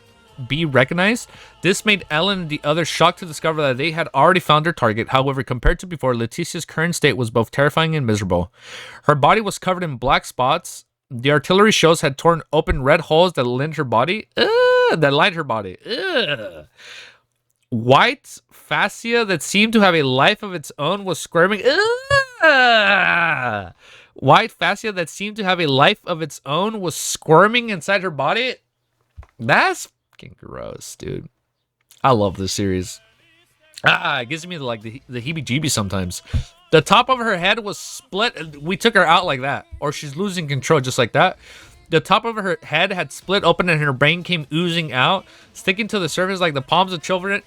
be recognized. This made Ellen and the others shocked to discover that they had already found their target. However, compared to before, Leticia's current state was both terrifying and miserable. Her body was covered in black spots. The artillery shells had torn open red holes that lined her body. White fascia that seemed to have a life of its own was squirming. White fascia that seemed to have a life of its own was squirming inside her body. That's fucking gross, dude. I love this series. It gives me the heebie-jeebies sometimes. The top of her head was split. We took her out like that, or she's losing control just like that. The top of her head had split open and her brain came oozing out, sticking to the surface like the palms of children.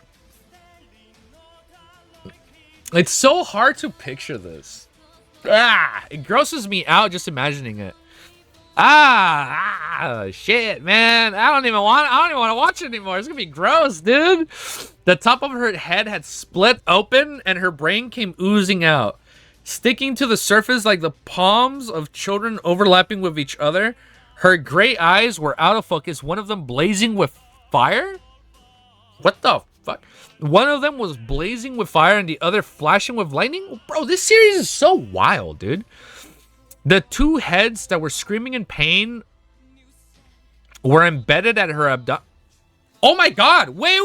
It's so hard to picture this. It grosses me out just imagining it. Shit, man. I don't even want to watch it anymore. It's gonna be gross, dude. The top of her head had split open and her brain came oozing out, sticking to the surface like the palms of children overlapping with each other. Her gray eyes were out of focus, one of them blazing with fire? What the fuck? One of them was blazing with fire and the other flashing with lightning? Bro, this series is so wild, dude. The two heads that were screaming in pain were embedded at her abdomen. Oh my god! Wait,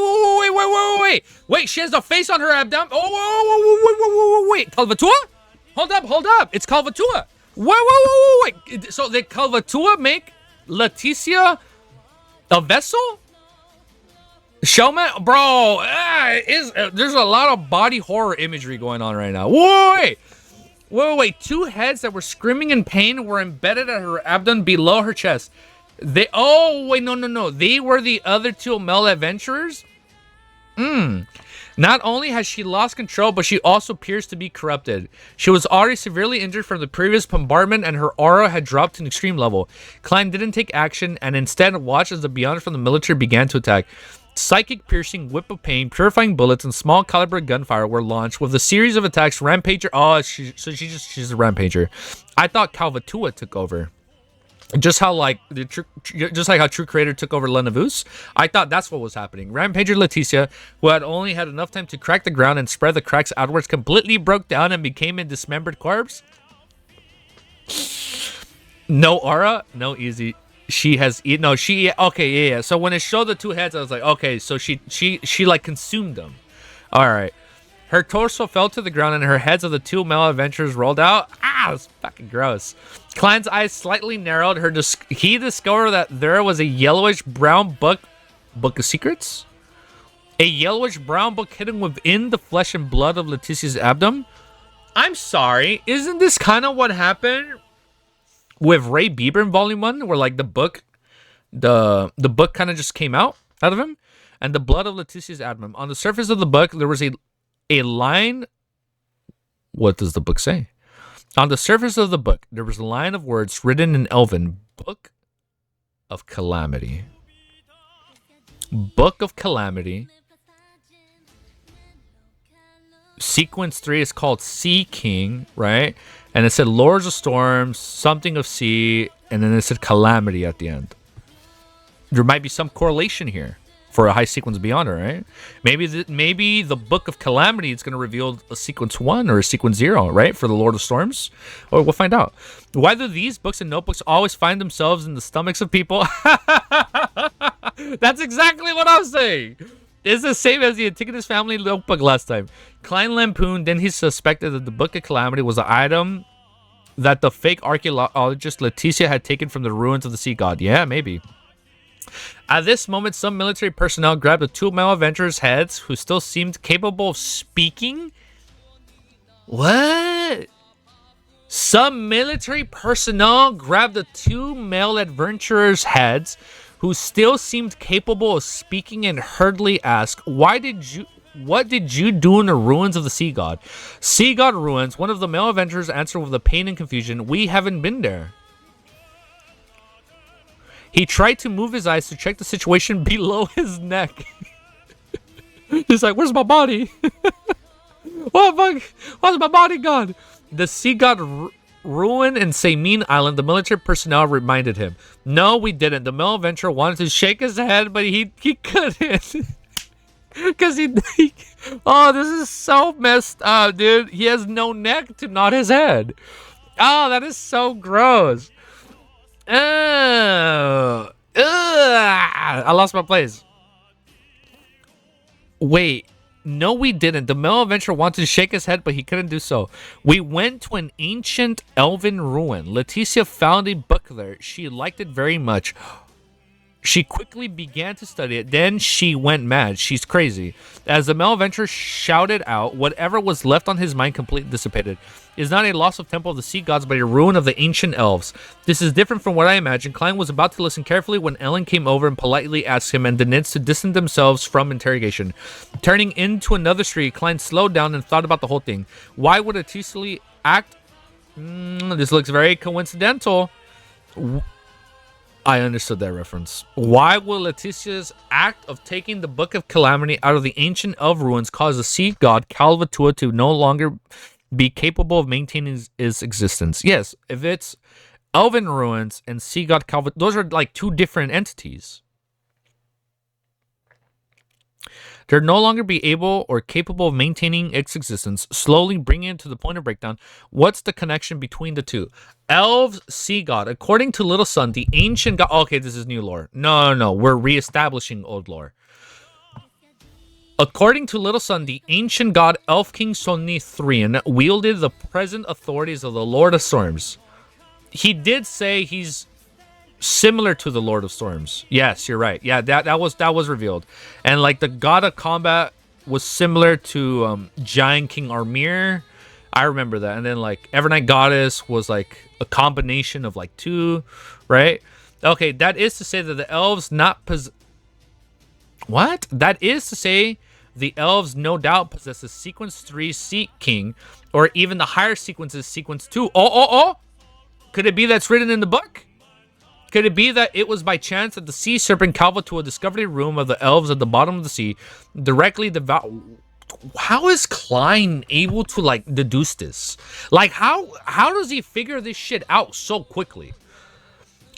she has a face on her abdomen. Wait. Calvatua? Hold up. It's Calvatua. Wait. So did Calvatua make Leticia a vessel? Showman? Bro, there's a lot of body horror imagery going on right now. Wait. Two heads that were screaming in pain were embedded at her abdomen below her chest. No. They were the other two male adventurers? Not only has she lost control, but she also appears to be corrupted. She was already severely injured from the previous bombardment, and her aura had dropped to an extreme level. Klein didn't take action, and instead watched as the Beyonders from the military began to attack. Psychic piercing, whip of pain, purifying bullets, and small caliber gunfire were launched with a series of attacks. Rampager. Oh, she's a rampager. I thought Calvatua took over. Just how like how True Creator took over Lenavus, I thought that's what was happening. Rampager Leticia, who had only had enough time to crack the ground and spread the cracks outwards, completely broke down and became a dismembered corpse. No aura, no easy. She has no she. Okay, yeah. So when it showed the two heads, I was like, okay, so she like consumed them. All right. Her torso fell to the ground and her heads of the two male adventurers rolled out. Ah, it's fucking gross. Klein's eyes slightly narrowed. He discovered that there was a yellowish brown book of secrets? A yellowish brown book hidden within the flesh and blood of Leticia's abdomen? I'm sorry, isn't this kind of what happened with Ray Bieber in Volume 1? Where like the book kind of just came out of him? And the blood of Leticia's abdomen. On the surface of the book, there was a line. What does the book say? On the surface of the book, there was a line of words written in Elven. Book of Calamity. Book of Calamity. Sequence 3 is called Sea King, right? And it said Lords of Storms, something of Sea, and then it said Calamity at the end. There might be some correlation here for a high sequence Beyonder, right? Maybe the Book of Calamity is going to reveal a sequence 1 or a sequence 0, right? For the Lord of Storms. Or we'll find out. Why do these books and notebooks always find themselves in the stomachs of people? That's exactly what I'm saying. It's the same as the Antigonus family notebook last time. Klein lampooned, then he suspected that the Book of Calamity was an item that the fake archaeologist Leticia had taken from the ruins of the sea god. Yeah, maybe. At this moment, some military personnel grabbed the two male adventurers' heads, who still seemed capable of speaking. What? Some military personnel grabbed the two male adventurers' heads, who still seemed capable of speaking, and hurriedly asked, what did you do in the ruins of the sea god? Sea god ruins. One of the male adventurers answered with a pain and confusion, we haven't been there. He tried to move his eyes to check the situation below his neck. He's like, where's my body? What the fuck? Where's my body gone? The sea god ruin in Seimin Island, the military personnel reminded him. No, we didn't. The male adventurer wanted to shake his head, but he couldn't. Because oh, this is so messed up, dude. He has no neck to nod his head. Oh, that is so gross. I lost my place. Wait, no, we didn't. The male adventurer wanted to shake his head, but he couldn't do so. We went to an ancient elven ruin. Leticia found a book there. She liked it very much. She quickly began to study it. Then she went mad. She's crazy. As the male adventurer shouted out, whatever was left on his mind completely dissipated. It is not a loss of temple of the sea gods, but a ruin of the ancient elves. This is different from what I imagined. Klein was about to listen carefully when Ellen came over and politely asked him and the Nids to distance themselves from interrogation. Turning into another street, Klein slowed down and thought about the whole thing. Why would a Tisli act? This looks very coincidental. I understood that reference. Why will Leticia's act of taking the Book of Calamity out of the ancient elf ruins cause the sea god Calvatua to no longer be capable of maintaining his existence? Yes, if it's elven ruins and sea god Calvatua, those are like two different entities. They're no longer be able or capable of maintaining its existence, slowly bringing it to the point of breakdown. What's the connection between the two? Elves, sea god. According to Little Sun, the ancient god... Okay, this is new lore. No. We're reestablishing old lore. According to Little Sun, the ancient god Elf King Sonithrian wielded the present authorities of the Lord of Storms. He did say he's similar to the Lord of Storms. Yes, you're right. Yeah, that was revealed. And like the god of combat was similar to Giant King Armir. I remember that. And then like Evernight Goddess was like a combination of like two, right? Okay, that is to say that the elves not What? That is to say the elves no doubt possess a sequence 3 Sea King, or even the higher sequences, sequence 2. Oh! Could it be that's written in the book? Could it be that it was by chance that the sea serpent Calvatua discovered a room of the elves at the bottom of the sea, directly devour? How is Klein able to like deduce this? Like how does he figure this shit out so quickly?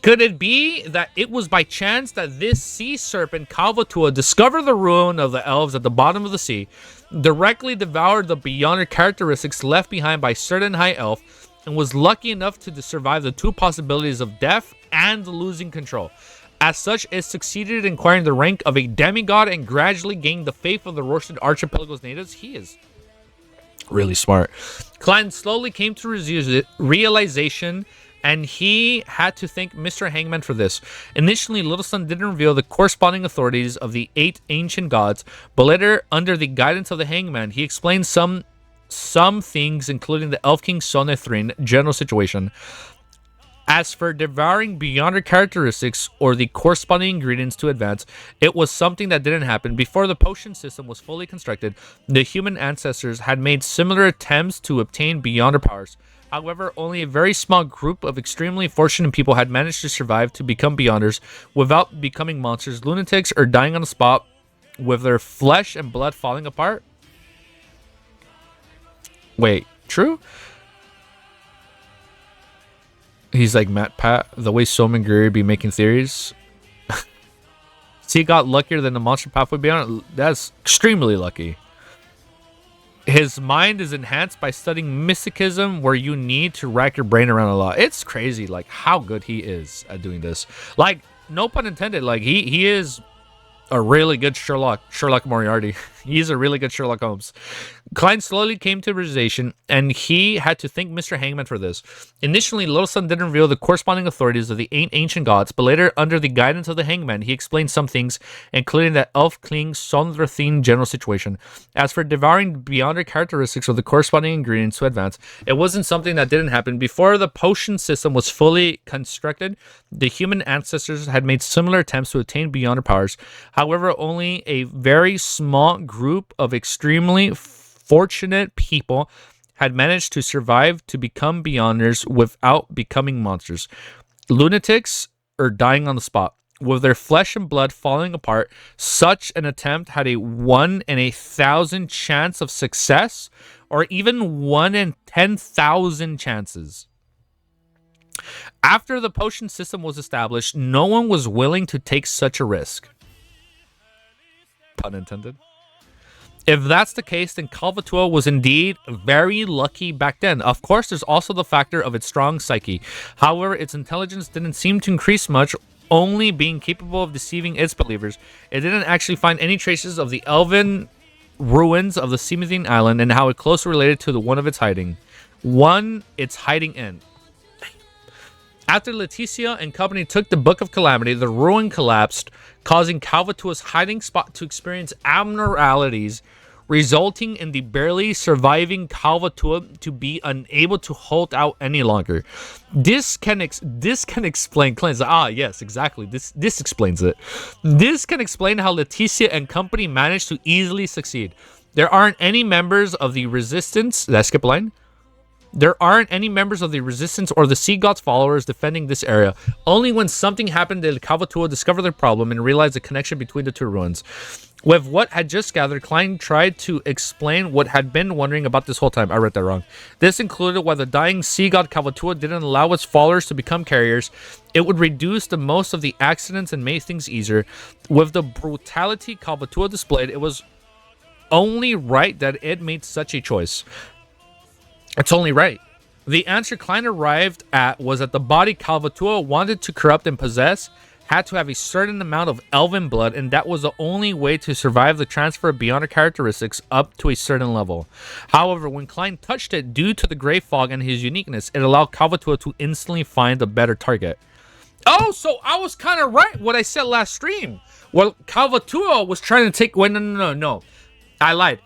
Could it be that it was by chance that this sea serpent Calvatua discovered the ruin of the elves at the bottom of the sea, directly devoured the beyonder characteristics left behind by certain high elf, and was lucky enough to survive the two possibilities of death and losing control? As such, it succeeded in acquiring the rank of a demigod and gradually gained the faith of the Rorschach Archipelago's natives. He is really smart. Klein slowly came to realization, and he had to thank Mr. Hangman for this. Initially, Little Sun didn't reveal the corresponding authorities of the 8 ancient gods, but later, under the guidance of the Hangman, he explained some things, including the Elf King Sonethrin general situation. As for devouring beyonder characteristics or the corresponding ingredients to advance, it was something that didn't happen. Before the potion system was fully constructed, the human ancestors had made similar attempts to obtain beyonder powers. However, only a very small group of extremely fortunate people had managed to survive to become beyonders without becoming monsters, lunatics, or dying on the spot with their flesh and blood falling apart. Wait, true? He's like, Matt Pat, the way Soman Greer be making theories. See, got luckier than the monster pathway beyond. That's extremely lucky. His mind is enhanced by studying mysticism, where you need to rack your brain around a lot. It's crazy, like, how good he is at doing this. Like, no pun intended, like, he is a really good Sherlock Moriarty. He's a really good Sherlock Holmes. Klein slowly came to realization, and he had to thank Mr. Hangman for this. Initially, Little Sun didn't reveal the corresponding authorities of the 8 ancient gods, but later, under the guidance of the Hangman, he explained some things, including the Elf King Sondrathin general situation. As for devouring beyonder characteristics of the corresponding ingredients to advance, it wasn't something that didn't happen. Before the potion system was fully constructed, the human ancestors had made similar attempts to attain beyonder powers. However, only a very small group of extremely fortunate people had managed to survive to become beyonders without becoming monsters, lunatics, or dying on the spot, with their flesh and blood falling apart. Such an attempt had a 1 in 1,000 chance of success, or even 1 in 10,000 chances. After the potion system was established, no one was willing to take such a risk. Pun intended. If that's the case, then Calvatua was indeed very lucky back then. Of course, there's also the factor of its strong psyche. However, its intelligence didn't seem to increase much, only being capable of deceiving its believers. It didn't actually find any traces of the elven ruins of the Simithine Island and how it closely related to the one it's hiding in. After Leticia and company took the Book of Calamity, the ruin collapsed, causing Calvatua's hiding spot to experience abnormalities, resulting in the barely surviving Calvatua to be unable to hold out any longer. This can explain. Cleanse. Yes, exactly. This explains it. This can explain how Leticia and company managed to easily succeed. There aren't any members of the Resistance. Did I skip a line? There aren't any members of the Resistance or the Sea God's followers defending this area. Only when something happened did Calvatua discover the problem and realize the connection between the two ruins. With what had just gathered, Klein tried to explain what had been wondering about this whole time. I read that wrong. This included why the dying Sea God Calvatua didn't allow its followers to become carriers. It would reduce the most of the accidents and make things easier. With the brutality Calvatua displayed, it was only right that it made such a choice. It's only right. The answer Klein arrived at was that the body Calvatua wanted to corrupt and possess had to have a certain amount of elven blood, and that was the only way to survive the transfer of beyonder characteristics up to a certain level. However, when Klein touched it, due to the gray fog and his uniqueness, it allowed Calvatua to instantly find a better target. Oh, so I was kind of right what I said last stream. Well, Calvatua was trying to take... Wait, no. I lied.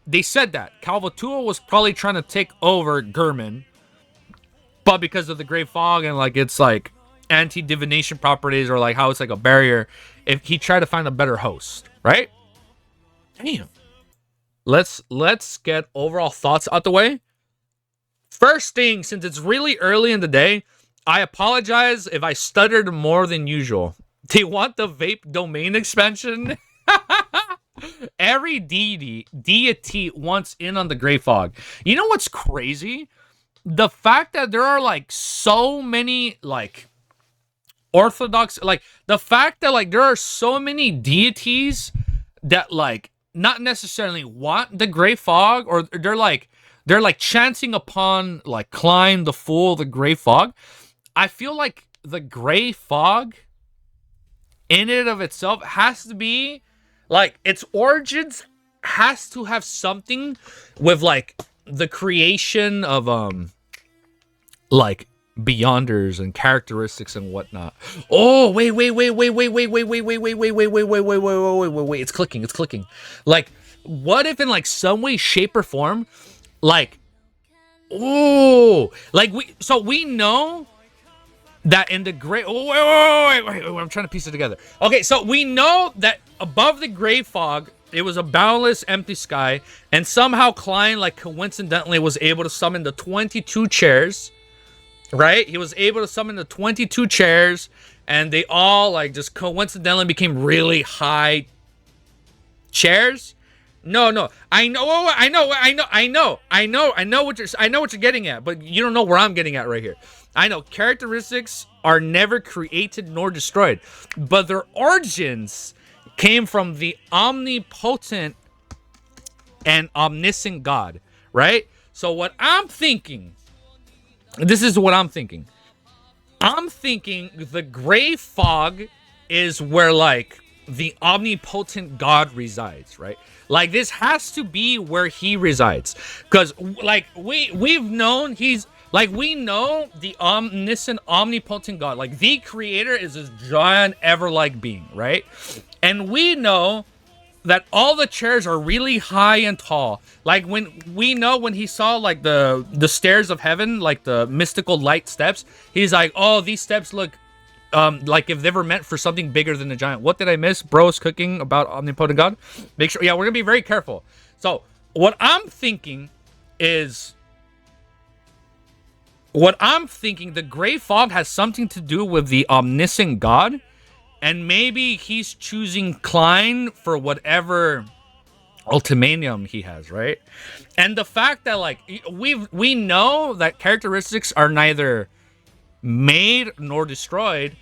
They said that Calvatua was probably trying to take over Gurman, but because of the gray fog and like it's like anti-divination properties or like how it's like a barrier, if he tried to find a better host, right? Damn. let's get overall thoughts out the way. First thing, since it's really early in the day, I apologize if I stuttered more than usual. Do you want the vape domain expansion? Every deity wants in on the gray fog. You know what's crazy? The fact that there are like so many like orthodox, like the fact that like there are so many deities that like not necessarily want the gray fog, or they're like chancing upon like Klein the Fool, the gray fog. I feel like the gray fog in and of itself has to be like its origins has to have something with like the creation of like beyonders and characteristics and whatnot. Oh wait, it's clicking. Like, what if in like some way, shape, or form, like, oh, like we know that in the gray. Oh, wait, I'm trying to piece it together. Okay, so we know that above the gray fog, it was a boundless empty sky, and somehow Klein, like, coincidentally was able to summon the 22 chairs, right? He was able to summon the 22 chairs, and they all, like, just coincidentally became really high chairs. No. I know what you're getting at, but you don't know where I'm getting at right here. I know characteristics are never created nor destroyed, but their origins came from the omnipotent and omniscient God, right? So what I'm thinking, this is what I'm thinking. I'm thinking the gray fog is where like the omnipotent God resides, right? Like this has to be where he resides, because like we've known he's like, we know the omniscient, omnipotent God, like the creator is this giant ever-like being, right? And we know that all the chairs are really high and tall. Like when he saw like the stairs of heaven, like the mystical light steps, he's like, oh, these steps look like if they were meant for something bigger than a giant. What did I miss? Bro's cooking about omnipotent God. Make sure, yeah, we're gonna be very careful. So what I'm thinking is, the gray fog has something to do with the omniscient God, and maybe he's choosing Klein for whatever ultimatum he has, right? And the fact that like we know that characteristics are neither made nor destroyed,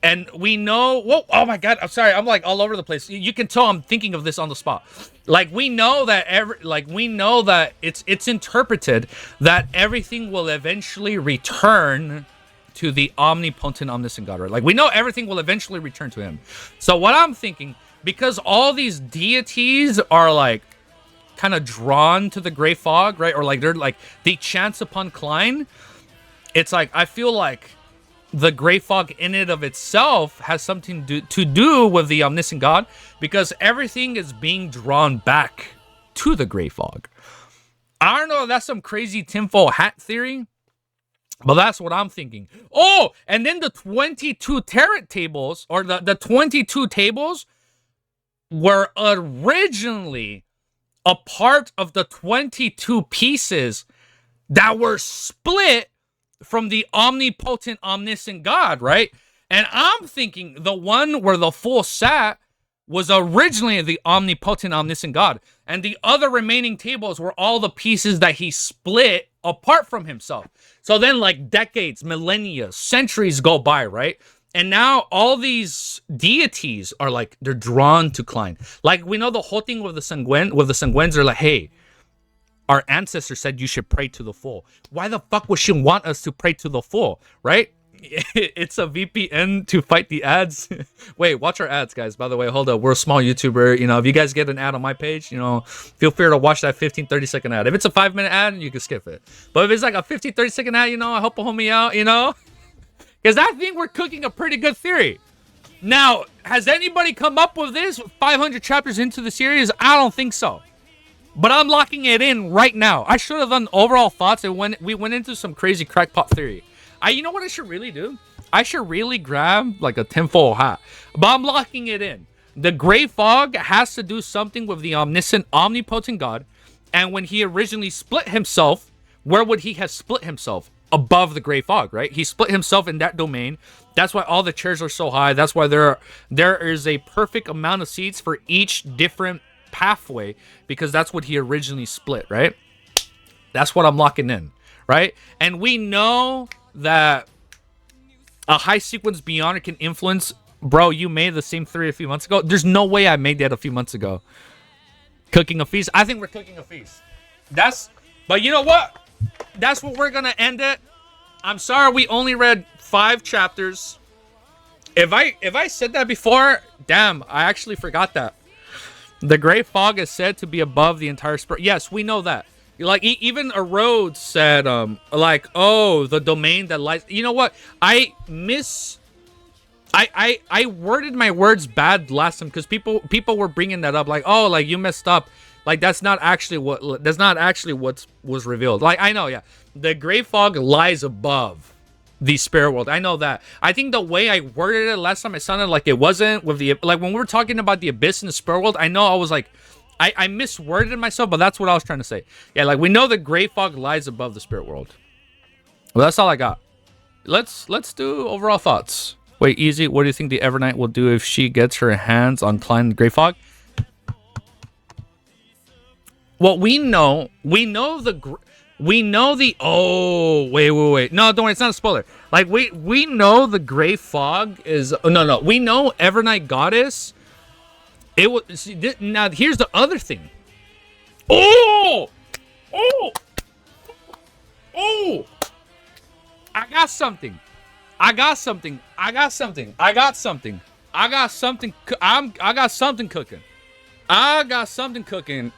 and we know, whoa, oh my god, I'm sorry, I'm like all over the place. You can tell I'm thinking of this on the spot. Like we know that it's interpreted that everything will eventually return to the omnipotent, omniscient God, right? Like we know everything will eventually return to him. So what I'm thinking, because all these deities are like kind of drawn to the gray fog, right? Or like they're like they chance upon Klein. It's like I feel like the gray fog in and of itself has something to do with the omniscient God, because everything is being drawn back to the gray fog. I don't know if that's some crazy tinfoil hat theory, but that's what I'm thinking. Oh, and then the 22 tarot tables, or the 22 tables, were originally a part of the 22 pieces that were split from the omnipotent, omniscient God, right? And I'm thinking the one where the Fool sat was originally the omnipotent, omniscient God, and the other remaining tables were all the pieces that he split apart from himself. So then like decades, millennia, centuries go by, right? And now all these deities are like, they're drawn to Klein. Like we know the whole thing with the Sanguins are like, hey, our ancestors said you should pray to the Fool. Why the fuck would she want us to pray to the Fool, right? It's a VPN to fight the ads. Wait, watch our ads, guys. By the way, hold up. We're a small YouTuber. You know, if you guys get an ad on my page, you know, feel free to watch that 15, 30-second ad. If it's a 5-minute ad, you can skip it. But if it's like a 15, 30-second ad, you know, I help a homie out, you know? Because I think we're cooking a pretty good theory. Now, has anybody come up with this 500 chapters into the series? I don't think so. But I'm locking it in right now. I should have done overall thoughts, and when we went into some crazy crackpot theory. You know what I should really do? I should really grab like a tinfoil hat. But I'm locking it in. The gray fog has to do something with the omniscient, omnipotent God. And when he originally split himself, where would he have split himself? Above the gray fog, right? He split himself in that domain. That's why all the chairs are so high. That's why there is a perfect amount of seats for each different pathway, because that's what he originally split, right? That's what I'm locking in, right? And we know that a high sequence beyond can influence. Bro, you made the same theory a few months ago. There's no way I made that a few months ago. Cooking a feast. I think we're cooking a feast. But you know what? That's what we're gonna end it. I'm sorry we only read 5 chapters. If I said that before, damn, I actually forgot that. The gray fog is said to be above the entire spirit. Yes, we know that. Like even a road said, like, oh, the domain that lies. You know what? I worded my words bad last time because people were bringing that up, like, oh, like you messed up. Like that's not actually what was revealed. Like I know, yeah, the gray fog lies above the spirit world. I know that. I think the way I worded it last time, it sounded like it wasn't with the, like when we were talking about the abyss and the spirit world. I know I was like, I misworded myself, but that's what I was trying to say. Yeah, like we know the gray fog lies above the spirit world. Well, that's all I got. Let's do overall thoughts. Wait, easy. What do you think the Evernight will do if she gets her hands on Klein the Gray Fog? Well, we know the. Oh, wait. No, don't worry. It's not a spoiler. Like we know the Gray Fog is. Oh, no. We know Evernight Goddess. It was. See, now here's the other thing. Oh. I got something cooking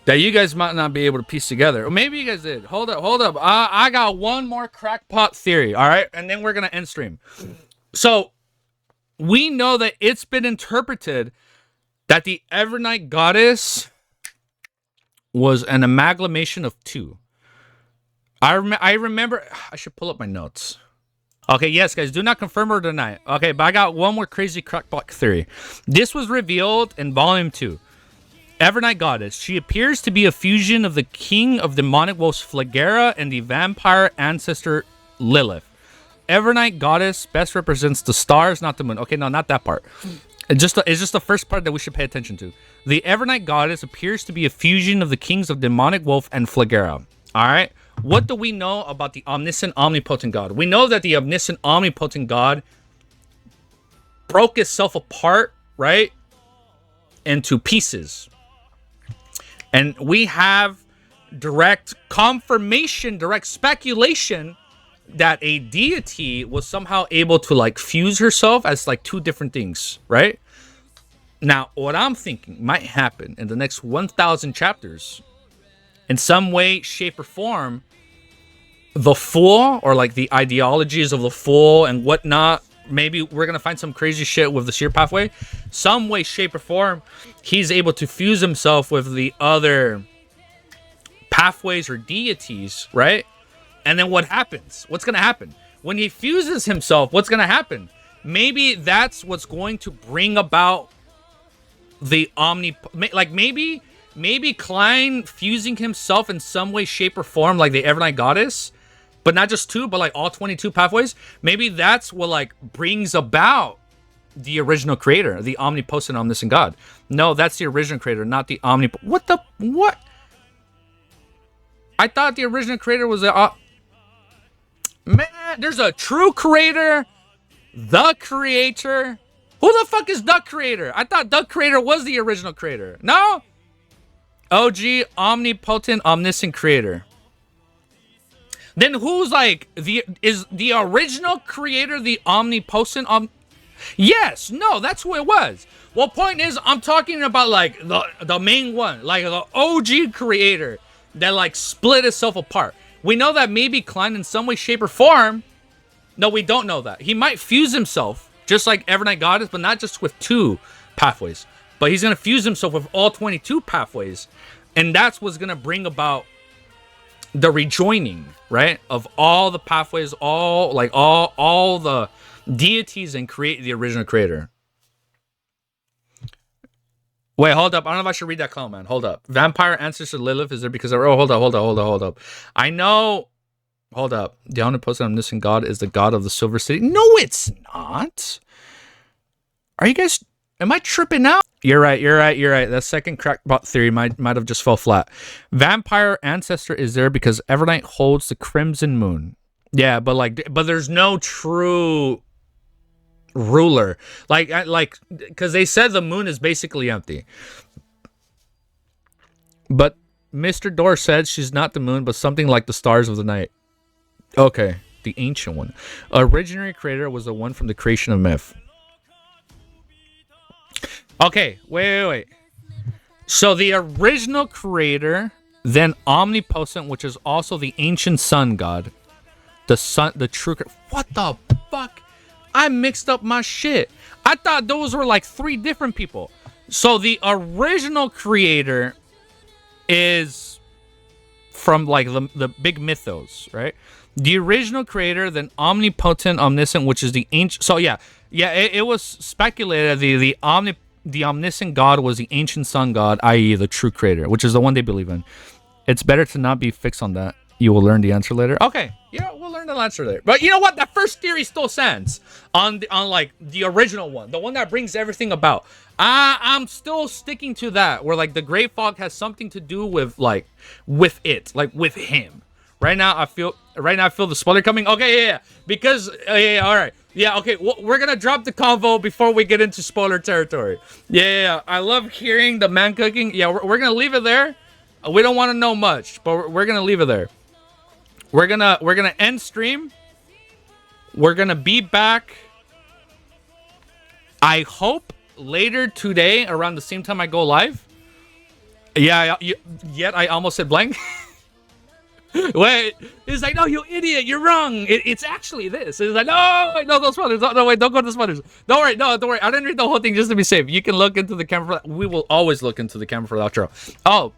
that you guys might not be able to piece together. Or maybe you guys did. Hold up. I got one more crackpot theory, all right? And then we're going to end stream. So, we know that it's been interpreted that the Evernight Goddess was an amalgamation of 2. I remember... I should pull up my notes. Okay, yes, guys, do not confirm or deny. Okay, but I got one more crazy crackpot theory. This was revealed in Volume 2. Evernight Goddess. She appears to be a fusion of the king of demonic wolves Flagera and the vampire ancestor Lilith. Evernight Goddess best represents the stars, not the moon. Okay, no, not that part. It's just the first part that we should pay attention to. The Evernight Goddess appears to be a fusion of the kings of demonic wolf and Flagera. All right? What do we know about the omniscient, omnipotent God? We know that the omniscient, omnipotent God broke itself apart, right, into pieces. And we have direct confirmation, direct speculation that a deity was somehow able to, like, fuse herself as, like, 2 different things, right? Now, what I'm thinking might happen in the next 1,000 chapters, in some way, shape, or form, the Fool, or like the ideologies of the Fool and whatnot, maybe we're going to find some crazy shit with the Seer Pathway. Some way, shape, or form, he's able to fuse himself with the other pathways or deities, right? And then what happens? What's going to happen? When he fuses himself, what's going to happen? Maybe that's what's going to bring about the maybe Klein fusing himself in some way, shape, or form, like the Evernight Goddess, but not just 2, but like all 22 pathways. Maybe that's what like brings about the original creator, the omnipotent, omniscient God. No, that's the original creator, not the What? I thought the original creator was a... man, there's a true creator, the creator. Who the fuck is the creator? I thought the creator was the original creator. No? OG, omnipotent, omniscient creator. Then who's like is the original creator the omnipotent? Yes, no, that's who it was. Well, point is, I'm talking about like the main one, like the OG creator that like split itself apart. We know that maybe Klein in some way, shape, or form. No, we don't know that. He might fuse himself just like Evernight Goddess, but not just with 2 pathways. But he's going to fuse himself with all 22 pathways. And that's what's going to bring about the rejoining, right? Of all the pathways, all the deities, and create the original creator. Wait, hold up. I don't know if I should read that comment, man. Hold up. Vampire ancestor Lilith is there because oh, hold up. I know. Hold up. The omnipotent omniscient God is the God of the Silver City. No, it's not. Are you guys? Am I tripping out? You're right. That second crackpot theory might have just fell flat. Vampire ancestor is there because Evernight holds the Crimson Moon. Yeah, but there's no true ruler, because they said the moon is basically empty. But Mr. Door said she's not the moon, but something like the stars of the night. Okay, the ancient one. Originary creator was the one from the creation of myth. Okay, wait. So the original creator, then omnipotent, which is also the ancient sun god, the sun, the true. What the fuck? I mixed up my shit. I thought those were like 3 different people. So the original creator is from like the big mythos, right? The original creator, then omnipotent, omniscient, which is the ancient. So yeah, it was speculated the omniscient god was the ancient sun god, i.e. the true creator, which is the one they believe in. It's better to not be fixed on that. You will learn the answer later. Okay, we'll learn the answer later. But you know what? That first theory still stands on like the original one, the one that brings everything about. I'm still sticking to that, where like the Great Fog has something to do with with him. Right now I feel the spoiler coming. Okay, yeah. Because all right. Yeah, okay. We're gonna drop the convo before we get into spoiler territory. Yeah. I love hearing the man cooking. Yeah, we're gonna leave it there. We don't want to know much, but we're gonna leave it there. We're gonna end stream. We're gonna be back. I hope later today, around the same time I go live. Yeah. Yet I almost said blank. Wait, it's like, no, you idiot, you're wrong. It's actually this. It's like, no, those spoilers. No, wait, don't go to the spoilers. Don't worry. I didn't read the whole thing just to be safe. You can look into the camera. We will always look into the camera for the outro. Oh,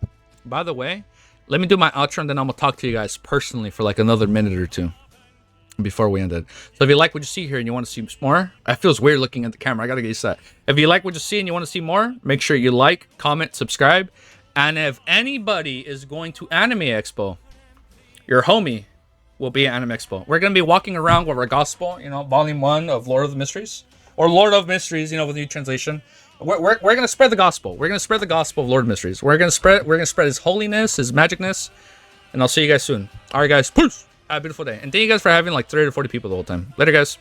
by the way, let me do my outro and then I'm gonna talk to you guys personally for like another minute or 2 before we end it. So if you like what you see here and you want to see more, it feels weird looking at the camera. I gotta get used to that. If you like what you see and you want to see more, make sure you like, comment, subscribe. And if anybody is going to Anime Expo, your homie will be at Anime Expo. We're gonna be walking around with our gospel, volume 1 of Lord of the Mysteries, or Lord of Mysteries, with the new translation. We're gonna spread the gospel. We're gonna spread the gospel of Lord of Mysteries. We're gonna spread His holiness, His magicness, and I'll see you guys soon. All right, guys. Peace. Have a beautiful day, and thank you guys for having like 30 to 40 people the whole time. Later, guys.